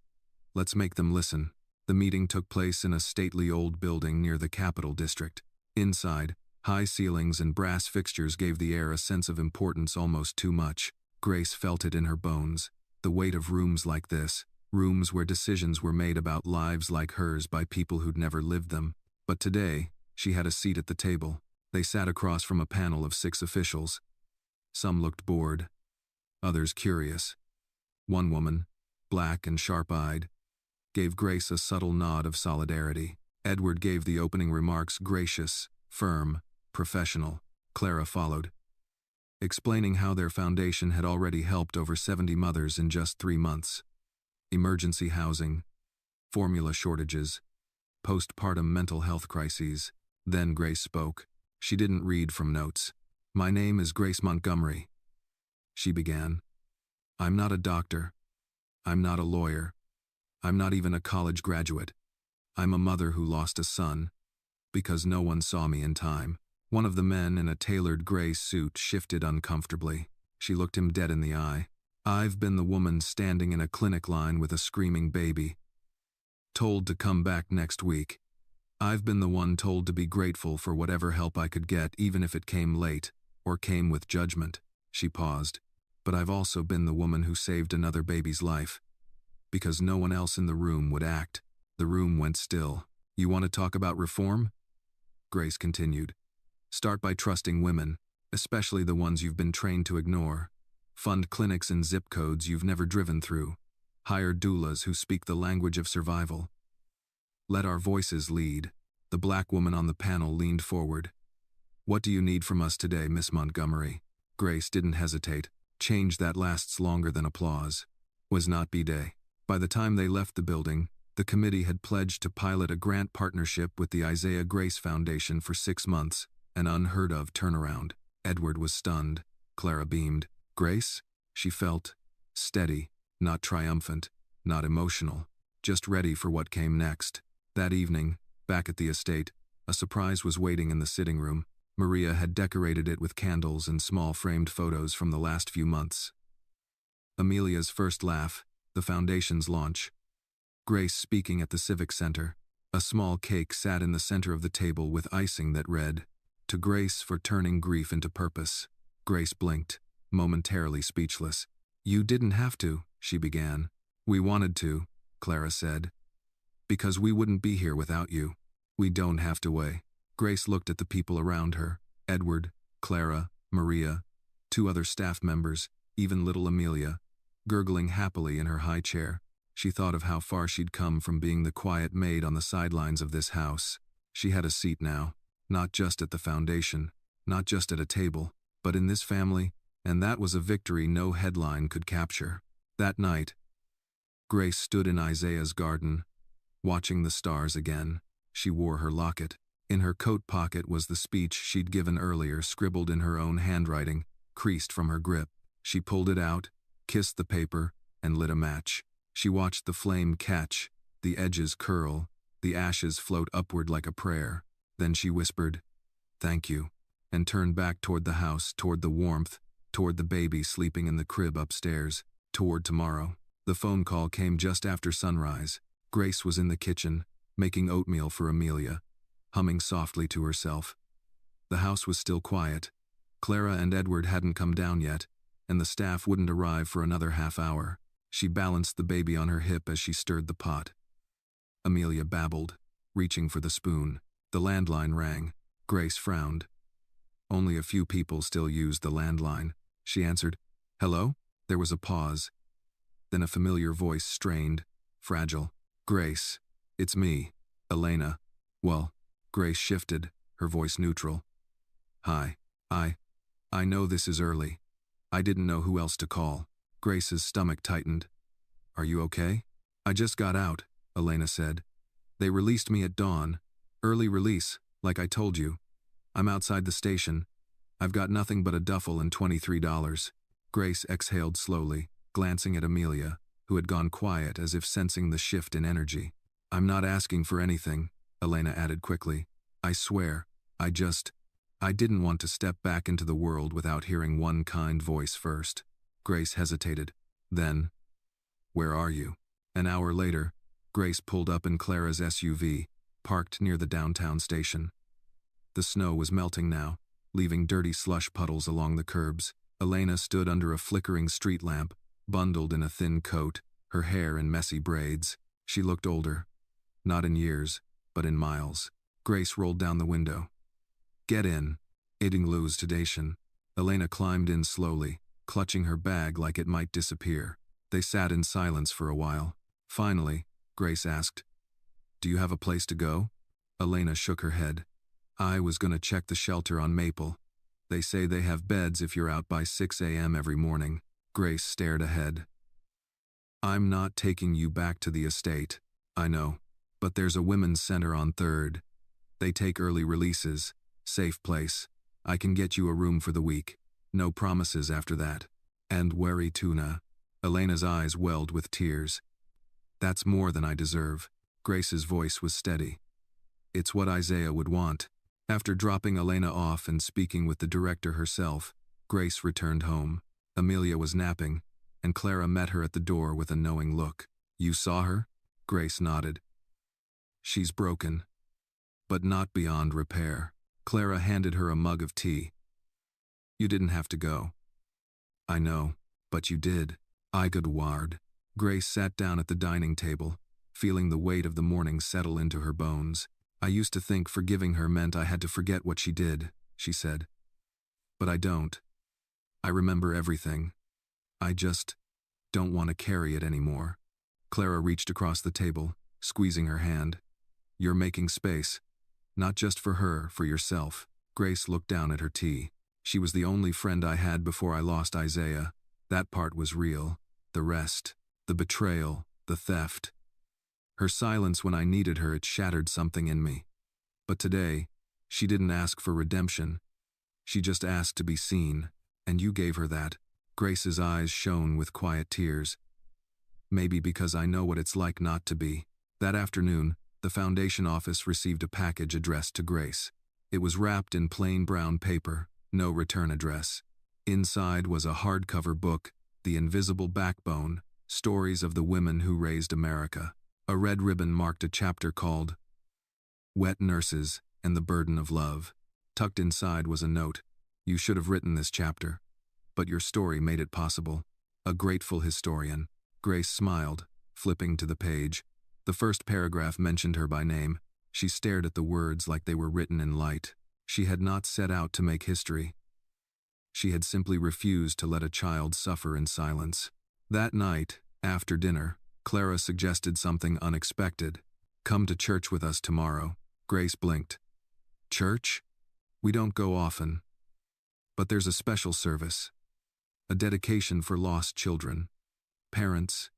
Let's make them listen. The meeting took place in a stately old building near the Capital District. Inside, high ceilings and brass fixtures gave the air a sense of importance almost too much. Grace felt it in her bones. The weight of rooms like this, rooms where decisions were made about lives like hers by people who'd never lived them. But today, she had a seat at the table. They sat across from a panel of 6 officials. Some looked bored, others curious. One woman, black and sharp-eyed, gave Grace a subtle nod of solidarity. Edward gave the opening remarks gracious, firm, professional. Clara followed, explaining how their foundation had already helped over 70 mothers in just 3 months. Emergency housing, formula shortages, postpartum mental health crises. Then Grace spoke. She didn't read from notes. My name is Grace Montgomery, she began. I'm not a doctor. I'm not a lawyer. I'm not even a college graduate. I'm a mother who lost a son because no one saw me in time. One of the men in a tailored gray suit shifted uncomfortably. She looked him dead in the eye. I've been the woman standing in a clinic line with a screaming baby, told to come back next week. I've been the one told to be grateful for whatever help I could get, even if it came late or came with judgment. She paused. But I've also been the woman who saved another baby's life. Because no one else in the room would act. The room went still. You want to talk about reform? Grace continued. Start by trusting women, especially the ones you've been trained to ignore. Fund clinics in zip codes you've never driven through. Hire doulas who speak the language of survival. Let our voices lead. The black woman on the panel leaned forward. What do you need from us today, Miss Montgomery? Grace didn't hesitate. Change that lasts longer than applause. Was not B-Day. By the time they left the building, the committee had pledged to pilot a grant partnership with the Isaiah Grace Foundation for 6 months, an unheard-of turnaround. Edward was stunned. Clara beamed. Grace? She felt steady, not triumphant, not emotional, just ready for what came next. That evening, back at the estate, a surprise was waiting in the sitting room. Maria had decorated it with candles and small framed photos from the last few months. Amelia's first laugh, the foundation's launch. Grace speaking at the Civic Center. A small cake sat in the center of the table with icing that read, To Grace for turning grief into purpose. Grace blinked, momentarily speechless. You didn't have to, she began. We wanted to, Clara said. Because we wouldn't be here without you. We don't have to wait. Grace looked at the people around her. Edward, Clara, Maria, 2 other staff members, even little Amelia, gurgling happily in her high chair. She thought of how far she'd come from being the quiet maid on the sidelines of this house. She had a seat now, not just at the foundation, not just at a table, but in this family, and that was a victory no headline could capture. That night, Grace stood in Isaiah's garden, watching the stars again. She wore her locket. In her coat pocket was the speech she'd given earlier, scribbled in her own handwriting, creased from her grip. She pulled it out, kissed the paper, and lit a match. She watched the flame catch, the edges curl, the ashes float upward like a prayer. Then she whispered, Thank you, and turned back toward the house, toward the warmth, toward the baby sleeping in the crib upstairs, toward tomorrow. The phone call came just after sunrise. Grace was in the kitchen, making oatmeal for Amelia, humming softly to herself. The house was still quiet. Clara and Edward hadn't come down yet, and the staff wouldn't arrive for another half hour. She balanced the baby on her hip as she stirred the pot. Amelia babbled, reaching for the spoon. The landline rang. Grace frowned. Only a few people still used the landline. She answered, Hello? There was a pause. Then a familiar voice strained, fragile. Grace, it's me, Elena. Well, Grace shifted, her voice neutral. Hi, I know this is early. I didn't know who else to call. Grace's stomach tightened. Are you okay? I just got out, Elena said. They released me at dawn. Early release, like I told you. I'm outside the station. I've got nothing but a duffel and $23. Grace exhaled slowly, glancing at Amelia, who had gone quiet as if sensing the shift in energy. I'm not asking for anything, Elena added quickly. I swear, I didn't want to step back into the world without hearing one kind voice first. Grace hesitated. Then, "Where are you?" An hour later, Grace pulled up in Clara's SUV, parked near the downtown station. The snow was melting now, leaving dirty slush puddles along the curbs. Elena stood under a flickering street lamp, bundled in a thin coat, her hair in messy braids. She looked older. Not in years, but in miles. Grace rolled down the window. "Get in." Aiding Lou's sedation, Elena climbed in slowly, clutching her bag like it might disappear. They sat in silence for a while. Finally, Grace asked, "Do you have a place to go?" Elena shook her head. "I was going to check the shelter on Maple. They say they have beds if you're out by 6 a.m. every morning." Grace stared ahead. "I'm not taking you back to the estate, I know, but there's a women's center on 3rd. They take early releases. Safe place. I can get you a room for the week. No promises after that. And wary tuna." Elena's eyes welled with tears. "That's more than I deserve." Grace's voice was steady. "It's what Isaiah would want." After dropping Elena off and speaking with the director herself, Grace returned home. Amelia was napping, and Clara met her at the door with a knowing look. "You saw her?" Grace nodded. "She's broken, but not beyond repair." Clara handed her a mug of tea. "You didn't have to go." "I know, but you did." "I could ward." Grace sat down at the dining table, feeling the weight of the morning settle into her bones. "I used to think forgiving her meant I had to forget what she did," she said. "But I don't. I remember everything. I just don't want to carry it anymore." Clara reached across the table, squeezing her hand. "You're making space. Not just for her, for yourself." Grace looked down at her tea. "She was the only friend I had before I lost Isaiah. That part was real. The rest, the betrayal, the theft. Her silence when I needed her, it shattered something in me. But today, she didn't ask for redemption. She just asked to be seen, and you gave her that." Grace's eyes shone with quiet tears. "Maybe because I know what it's like not to be." That afternoon, the foundation office received a package addressed to Grace. It was wrapped in plain brown paper, no return address. Inside was a hardcover book, The Invisible Backbone, Stories of the Women Who Raised America. A red ribbon marked a chapter called Wet Nurses and the Burden of Love. Tucked inside was a note. "You should have written this chapter, but your story made it possible. A grateful historian." Grace smiled, flipping to the page. The first paragraph mentioned her by name. She stared at the words like they were written in light. She had not set out to make history. She had simply refused to let a child suffer in silence. That night, after dinner, Clara suggested something unexpected. "Come to church with us tomorrow." Grace blinked. "Church? We don't go often. But there's a special service. A dedication for lost children. Parents,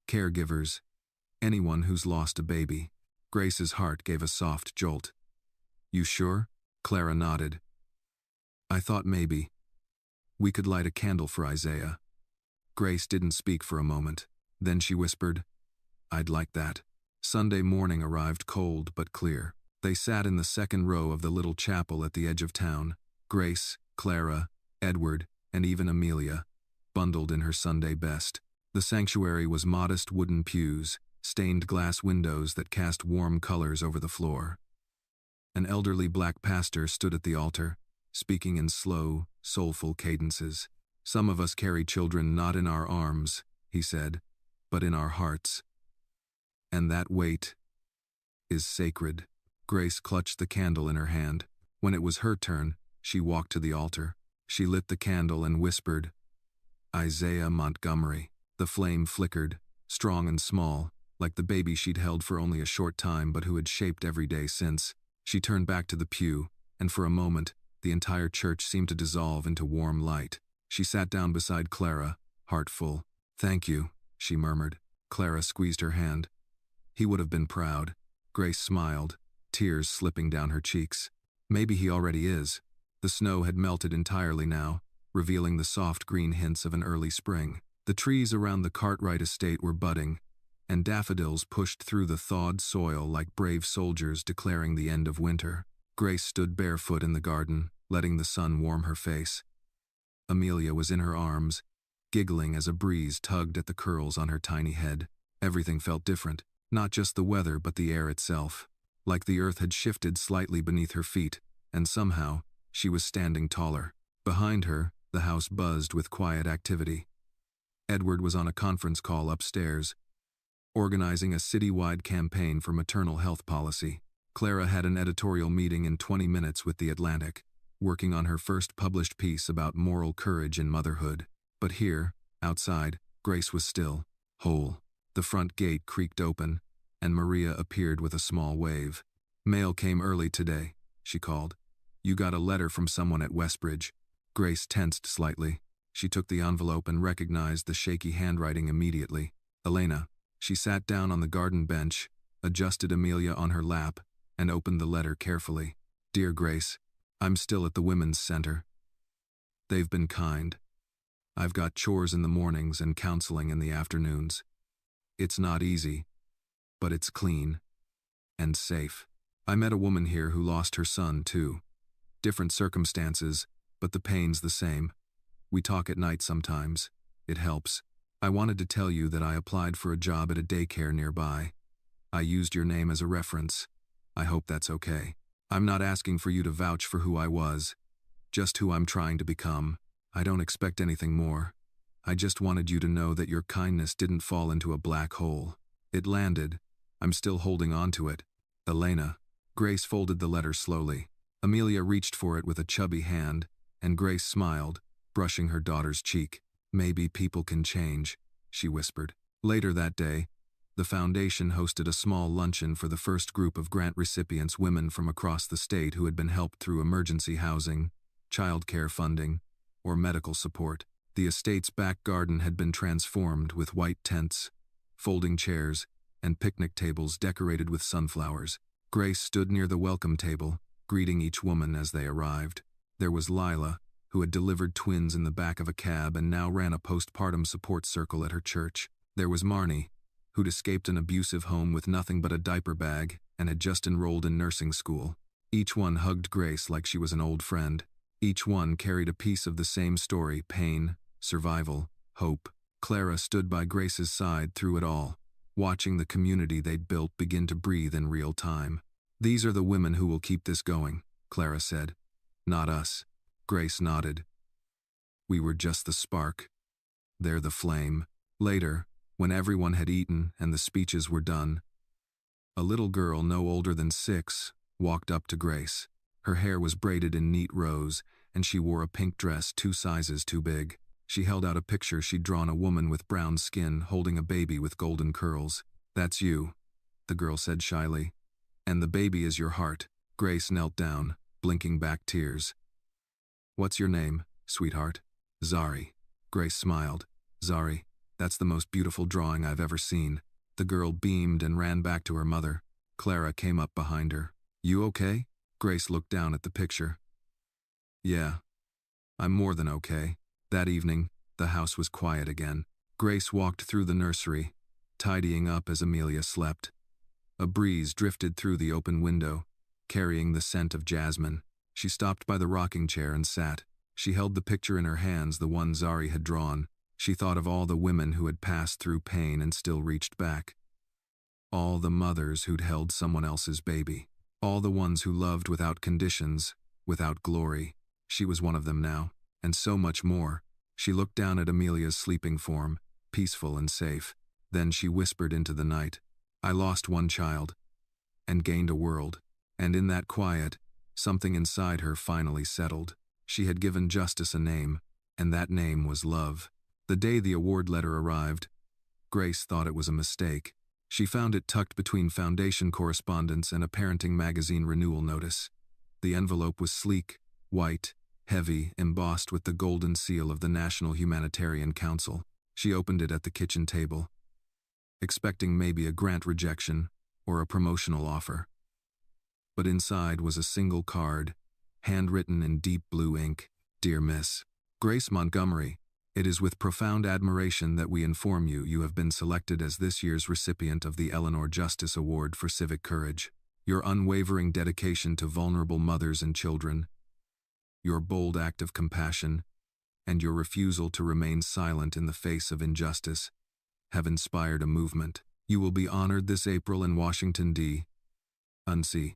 caregivers, anyone who's lost a baby." Grace's heart gave a soft jolt. "You sure?" Clara nodded. "I thought maybe we could light a candle for Isaiah." Grace didn't speak for a moment. Then she whispered, "I'd like that." Sunday morning arrived cold but clear. They sat in the second row of the little chapel at the edge of town. Grace, Clara, Edward, and even Amelia, bundled in her Sunday best. The sanctuary was modest wooden pews, stained glass windows that cast warm colors over the floor. An elderly black pastor stood at the altar, speaking in slow, soulful cadences. "Some of us carry children not in our arms," he said, "but in our hearts. And that weight is sacred." Grace clutched the candle in her hand. When it was her turn, she walked to the altar. She lit the candle and whispered, "Isaiah Montgomery." The flame flickered, strong and small, like the baby she'd held for only a short time but who had shaped every day since. She turned back to the pew, and for a moment, the entire church seemed to dissolve into warm light. She sat down beside Clara, heart full. "Thank you," she murmured. Clara squeezed her hand. "He would have been proud." Grace smiled, tears slipping down her cheeks. "Maybe he already is." The snow had melted entirely now, revealing the soft green hints of an early spring. The trees around the Cartwright estate were budding, and daffodils pushed through the thawed soil like brave soldiers declaring the end of winter. Grace stood barefoot in the garden, letting the sun warm her face. Amelia was in her arms, giggling as a breeze tugged at the curls on her tiny head. Everything felt different, not just the weather but the air itself. Like the earth had shifted slightly beneath her feet, and somehow, she was standing taller. Behind her, the house buzzed with quiet activity. Edward was on a conference call upstairs, organizing a city-wide campaign for maternal health policy. Clara had an editorial meeting in 20 minutes with The Atlantic, working on her first published piece about moral courage in motherhood. But here, outside, Grace was still, whole. The front gate creaked open, and Maria appeared with a small wave. "Mail came early today," she called. "You got a letter from someone at Westbridge." Grace tensed slightly. She took the envelope and recognized the shaky handwriting immediately. Elena. She sat down on the garden bench, adjusted Amelia on her lap, and opened the letter carefully. "Dear Grace, I'm still at the Women's Center. They've been kind. I've got chores in the mornings and counseling in the afternoons. It's not easy, but it's clean and safe. I met a woman here who lost her son, too. Different circumstances, but the pain's the same. We talk at night sometimes. It helps. I wanted to tell you that I applied for a job at a daycare nearby. I used your name as a reference. I hope that's okay. I'm not asking for you to vouch for who I was, just who I'm trying to become. I don't expect anything more. I just wanted you to know that your kindness didn't fall into a black hole. It landed. I'm still holding on to it. Elena." Grace folded the letter slowly. Amelia reached for it with a chubby hand, and Grace smiled, brushing her daughter's cheek. "Maybe people can change," she whispered. Later that day, the foundation hosted a small luncheon for the first group of grant recipients, women from across the state who had been helped through emergency housing, childcare funding, or medical support. The estate's back garden had been transformed with white tents, folding chairs, and picnic tables decorated with sunflowers. Grace stood near the welcome table, greeting each woman as they arrived. There was Lila, who had delivered twins in the back of a cab and now ran a postpartum support circle at her church. There was Marnie, who'd escaped an abusive home with nothing but a diaper bag and had just enrolled in nursing school. Each one hugged Grace like she was an old friend. Each one carried a piece of the same story: pain, survival, hope. Clara stood by Grace's side through it all, watching the community they'd built begin to breathe in real time. "These are the women who will keep this going," Clara said. "Not us." Grace nodded. "We were just the spark. They're the flame." Later, when everyone had eaten and the speeches were done, a little girl no older than 6 walked up to Grace. Her hair was braided in neat rows, and she wore a pink dress 2 sizes too big. She held out a picture she'd drawn: a woman with brown skin holding a baby with golden curls. "That's you," the girl said shyly. "And the baby is your heart." Grace knelt down, blinking back tears. "What's your name, sweetheart?" "Zari." Grace smiled. "Zari, that's the most beautiful drawing I've ever seen." The girl beamed and ran back to her mother. Clara came up behind her. "You okay?" Grace looked down at the picture. "Yeah, I'm more than okay." That evening, the house was quiet again. Grace walked through the nursery, tidying up as Amelia slept. A breeze drifted through the open window, carrying the scent of jasmine. She stopped by the rocking chair and sat. She held the picture in her hands, the one Zari had drawn. She thought of all the women who had passed through pain and still reached back. All the mothers who'd held someone else's baby. All the ones who loved without conditions, without glory. She was one of them now, and so much more. She looked down at Amelia's sleeping form, peaceful and safe. Then she whispered into the night, "I lost one child, and gained a world." And in that quiet, something inside her finally settled. She had given justice a name, and that name was love. The day the award letter arrived, Grace thought it was a mistake. She found it tucked between foundation correspondence and a parenting magazine renewal notice. The envelope was sleek, white, heavy, embossed with the golden seal of the National Humanitarian Council. She opened it at the kitchen table, expecting maybe a grant rejection or a promotional offer. But inside was a single card, handwritten in deep blue ink. "Dear Miss Grace Montgomery, it is with profound admiration that we inform you you have been selected as this year's recipient of the Eleanor Justice Award for Civic Courage. Your unwavering dedication to vulnerable mothers and children, your bold act of compassion, and your refusal to remain silent in the face of injustice have inspired a movement. You will be honored this April in Washington, D.C.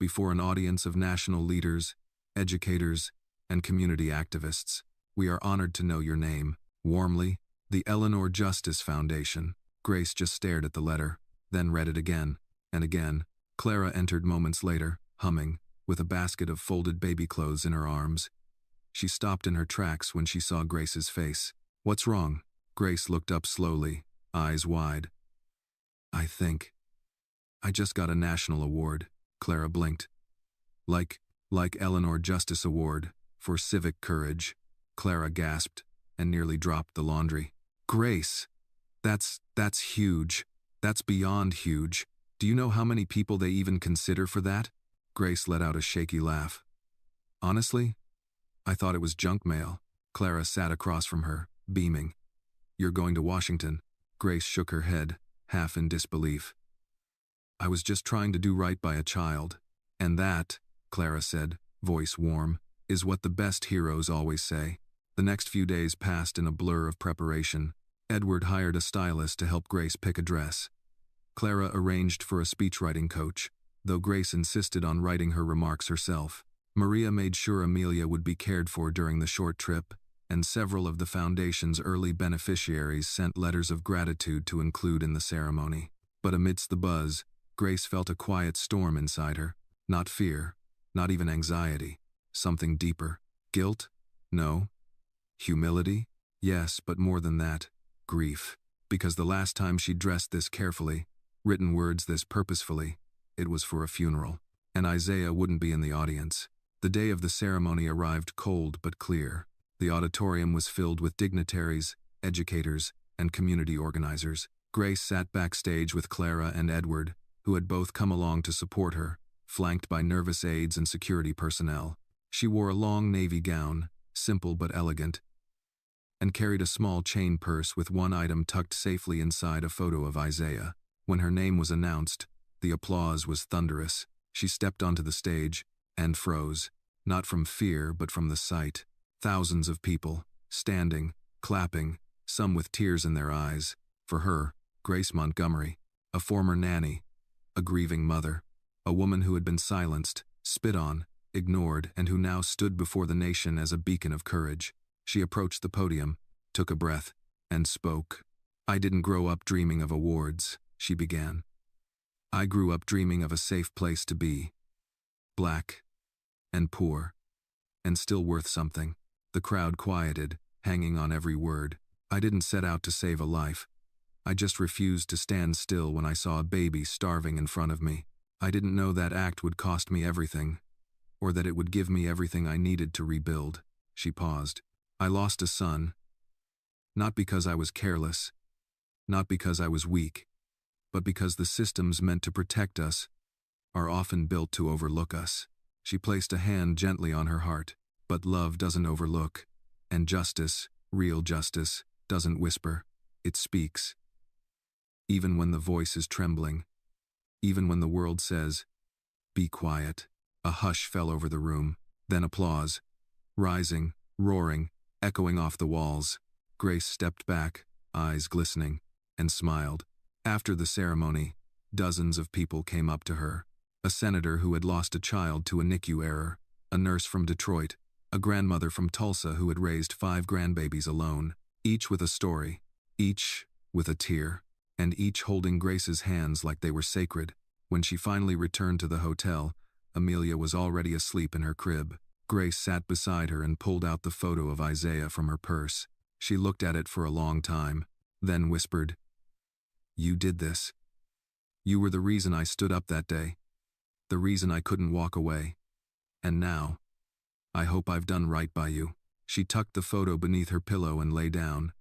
before an audience of national leaders, educators, and community activists. We are honored to know your name. Warmly, the Eleanor Justice Foundation. Grace just stared at the letter, then read it again and again. Clara entered moments later, humming, with a basket of folded baby clothes in her arms. She stopped in her tracks when she saw Grace's face. "What's wrong?" Grace looked up slowly, eyes wide. I just got a national award." Clara blinked. Like Eleanor Justice Award for civic courage." Clara gasped and nearly dropped the laundry. "Grace, that's huge. That's beyond huge. Do you know how many people they even consider for that?" Grace let out a shaky laugh. "Honestly, I thought it was junk mail." Clara sat across from her, beaming. "You're going to Washington?" Grace shook her head, half in disbelief. "I was just trying to do right by a child. And that," Clara said, voice warm, "is what the best heroes always say." The next few days passed in a blur of preparation. Edward hired a stylist to help Grace pick a dress. Clara arranged for a speechwriting coach, though Grace insisted on writing her remarks herself. Maria made sure Amelia would be cared for during the short trip, and several of the foundation's early beneficiaries sent letters of gratitude to include in the ceremony. But amidst the buzz, Grace felt a quiet storm inside her. Not fear, not even anxiety. Something deeper. Guilt? No. Humility? Yes, but more than that. Grief. Because the last time she dressed this carefully, written words this purposefully, it was for a funeral. And Isaiah wouldn't be in the audience. The day of the ceremony arrived cold but clear. The auditorium was filled with dignitaries, educators, and community organizers. Grace sat backstage with Clara and Edward, who had both come along to support her, flanked by nervous aides and security personnel. She wore a long navy gown, simple but elegant, and carried a small chain purse with one item tucked safely inside a photo of Isaiah. When her name was announced, the applause was thunderous. She stepped onto the stage and froze, not from fear but from the sight. Thousands of people, standing, clapping, some with tears in their eyes. For her, Grace Montgomery, a former nanny, a grieving mother, a woman who had been silenced, spit on, ignored, and who now stood before the nation as a beacon of courage. She approached the podium, took a breath, and spoke. "I didn't grow up dreaming of awards," she began. "I grew up dreaming of a safe place to be. Black, and poor, and still worth something." The crowd quieted, hanging on every word. "I didn't set out to save a life. I just refused to stand still when I saw a baby starving in front of me. I didn't know that act would cost me everything, or that it would give me everything I needed to rebuild." She paused. "I lost a son, not because I was careless, not because I was weak, but because the systems meant to protect us are often built to overlook us." She placed a hand gently on her heart. "But love doesn't overlook, and justice, real justice, doesn't whisper, it speaks. Even when the voice is trembling, even when the world says, 'Be quiet.'" A hush fell over the room, then applause, rising, roaring, echoing off the walls. Grace stepped back, eyes glistening, and smiled. After the ceremony, dozens of people came up to her. A senator who had lost a child to a NICU error, a nurse from Detroit, a grandmother from Tulsa who had raised 5 grandbabies alone, each with a story, each with a tear, and each holding Grace's hands like they were sacred. When she finally returned to the hotel, Amelia was already asleep in her crib. Grace sat beside her and pulled out the photo of Isaiah from her purse. She looked at it for a long time, then whispered, "You did this. You were the reason I stood up that day, the reason I couldn't walk away. And now, I hope I've done right by you." She tucked the photo beneath her pillow and lay down,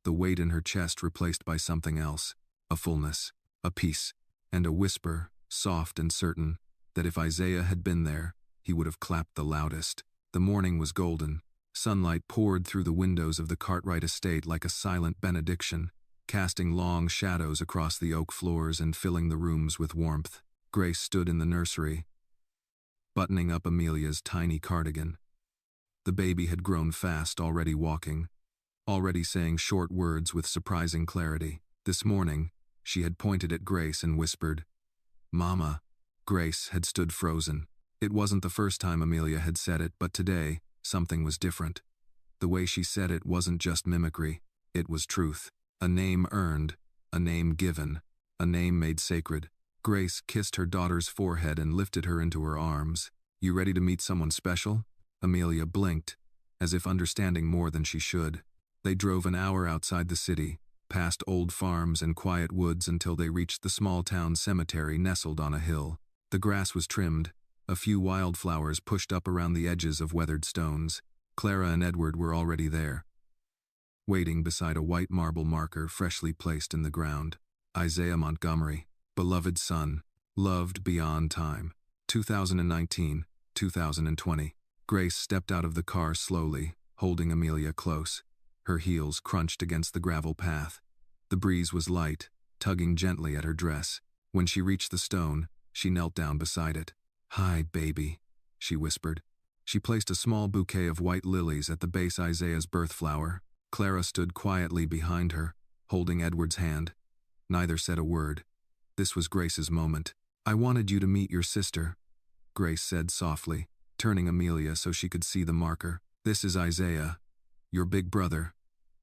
the weight in her chest replaced by something else, a fullness, a peace, and a whisper, soft and certain, that if Isaiah had been there, he would have clapped the loudest. The morning was golden. Sunlight poured through the windows of the Cartwright estate like a silent benediction, casting long shadows across the oak floors and filling the rooms with warmth. Grace stood in the nursery, buttoning up Amelia's tiny cardigan. The baby had grown fast, already walking, already saying short words with surprising clarity. This morning, she had pointed at Grace and whispered, "Mama." Grace had stood frozen. It wasn't the first time Amelia had said it, but today, something was different. The way she said it wasn't just mimicry, it was truth. A name earned, a name given, a name made sacred. Grace kissed her daughter's forehead and lifted her into her arms. "You ready to meet someone special?" Amelia blinked, as if understanding more than she should. They drove an hour outside the city, past old farms and quiet woods until they reached the small town cemetery nestled on a hill. The grass was trimmed, a few wildflowers pushed up around the edges of weathered stones. Clara and Edward were already there, waiting beside a white marble marker freshly placed in the ground. Isaiah Montgomery, beloved son, loved beyond time. 2019, 2020. Grace stepped out of the car slowly, holding Amelia close. Her heels crunched against the gravel path. The breeze was light, tugging gently at her dress. When she reached the stone, she knelt down beside it. "Hi, baby," she whispered. She placed a small bouquet of white lilies at the base of Isaiah's birth flower. Clara stood quietly behind her, holding Edward's hand. Neither said a word. This was Grace's moment. "I wanted you to meet your sister," Grace said softly, turning Amelia so she could see the marker. "This is Isaiah, your big brother.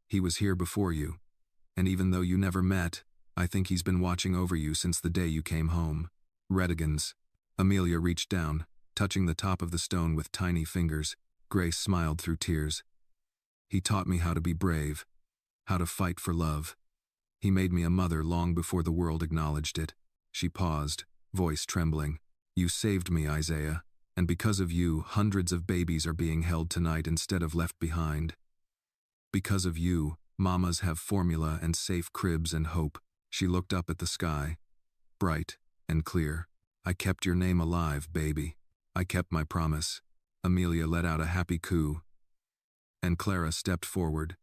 He was here before you. And even though you never met, I think he's been watching over you since the day you came home." Redigans. Amelia reached down, touching the top of the stone with tiny fingers. Grace smiled through tears. "He taught me how to be brave, how to fight for love. He made me a mother long before the world acknowledged it." She paused, voice trembling. "You saved me, Isaiah, and because of you, hundreds of babies are being held tonight instead of left behind. Because of you, mamas have formula and safe cribs and hope." She looked up at the sky, bright and clear. "I kept your name alive, baby. I kept my promise." Amelia let out a happy coo, and Clara stepped forward,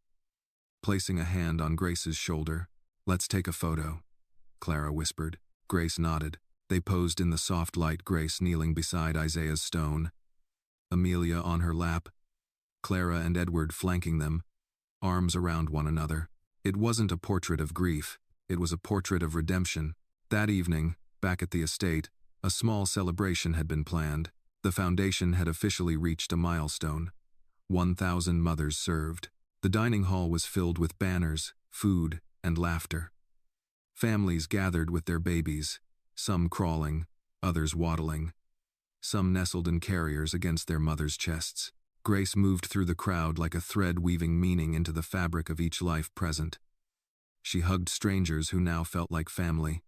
placing a hand on Grace's shoulder. "Let's take a photo," Clara whispered. Grace nodded. They posed in the soft light, Grace kneeling beside Isaiah's stone, Amelia on her lap, Clara and Edward flanking them, arms around one another. It wasn't a portrait of grief, it was a portrait of redemption. That evening, back at the estate, a small celebration had been planned. The foundation had officially reached a milestone. 1,000 mothers served. The dining hall was filled with banners, food, and laughter. Families gathered with their babies, some crawling, others waddling. Some nestled in carriers against their mothers' chests. Grace moved through the crowd like a thread weaving meaning into the fabric of each life present. She hugged strangers who now felt like family.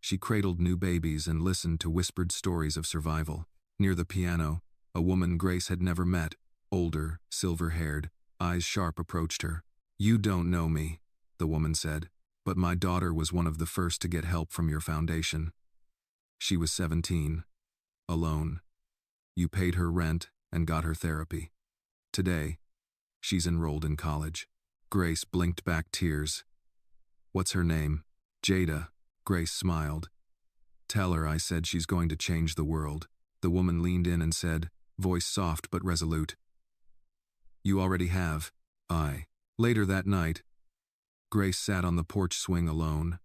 She cradled new babies and listened to whispered stories of survival. Near the piano, a woman Grace had never met, older, silver-haired, eyes sharp, approached her. "You don't know me," the woman said, "but my daughter was one of the first to get help from your foundation. She was 17, alone. You paid her rent and got her therapy. Today, she's enrolled in college." Grace blinked back tears. "What's her name?" "Jada." Grace smiled. "Tell her I said she's going to change the world." The woman leaned in and said, voice soft but resolute, "You already have." Later that night, Grace sat on the porch swing alone,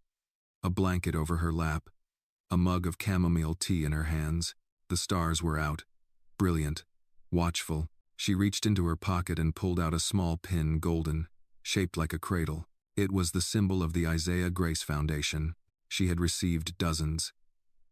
a blanket over her lap, a mug of chamomile tea in her hands. The stars were out, brilliant, watchful. She reached into her pocket and pulled out a small pin, golden, shaped like a cradle. It was the symbol of the Isaiah Grace Foundation. She had received dozens,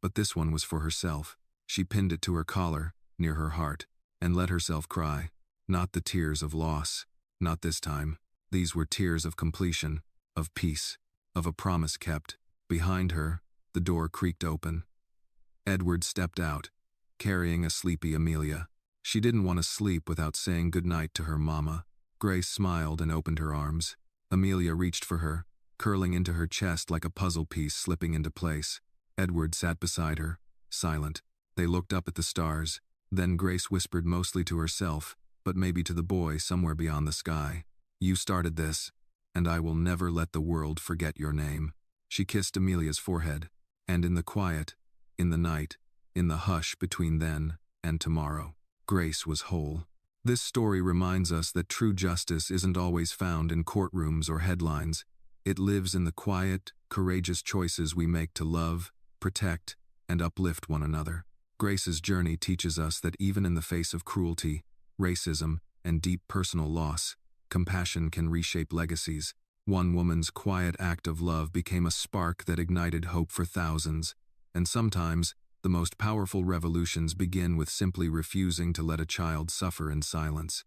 but this one was for herself. She pinned it to her collar, near her heart, and let herself cry. Not the tears of loss, not this time. These were tears of completion, of peace, of a promise kept. Behind her, the door creaked open. Edward stepped out, carrying a sleepy Amelia. She didn't want to sleep without saying goodnight to her mama. Grace smiled and opened her arms. Amelia reached for her, curling into her chest like a puzzle piece slipping into place. Edward sat beside her, silent. They looked up at the stars. Then Grace whispered, mostly to herself, but maybe to the boy somewhere beyond the sky, "You started this, and I will never let the world forget your name." She kissed Amelia's forehead, and in the quiet, in the night, in the hush between then and tomorrow, Grace was whole. This story reminds us that true justice isn't always found in courtrooms or headlines. It lives in the quiet, courageous choices we make to love, protect, and uplift one another. Grace's journey teaches us that even in the face of cruelty, racism, and deep personal loss, compassion can reshape legacies. One woman's quiet act of love became a spark that ignited hope for thousands, and sometimes, the most powerful revolutions begin with simply refusing to let a child suffer in silence.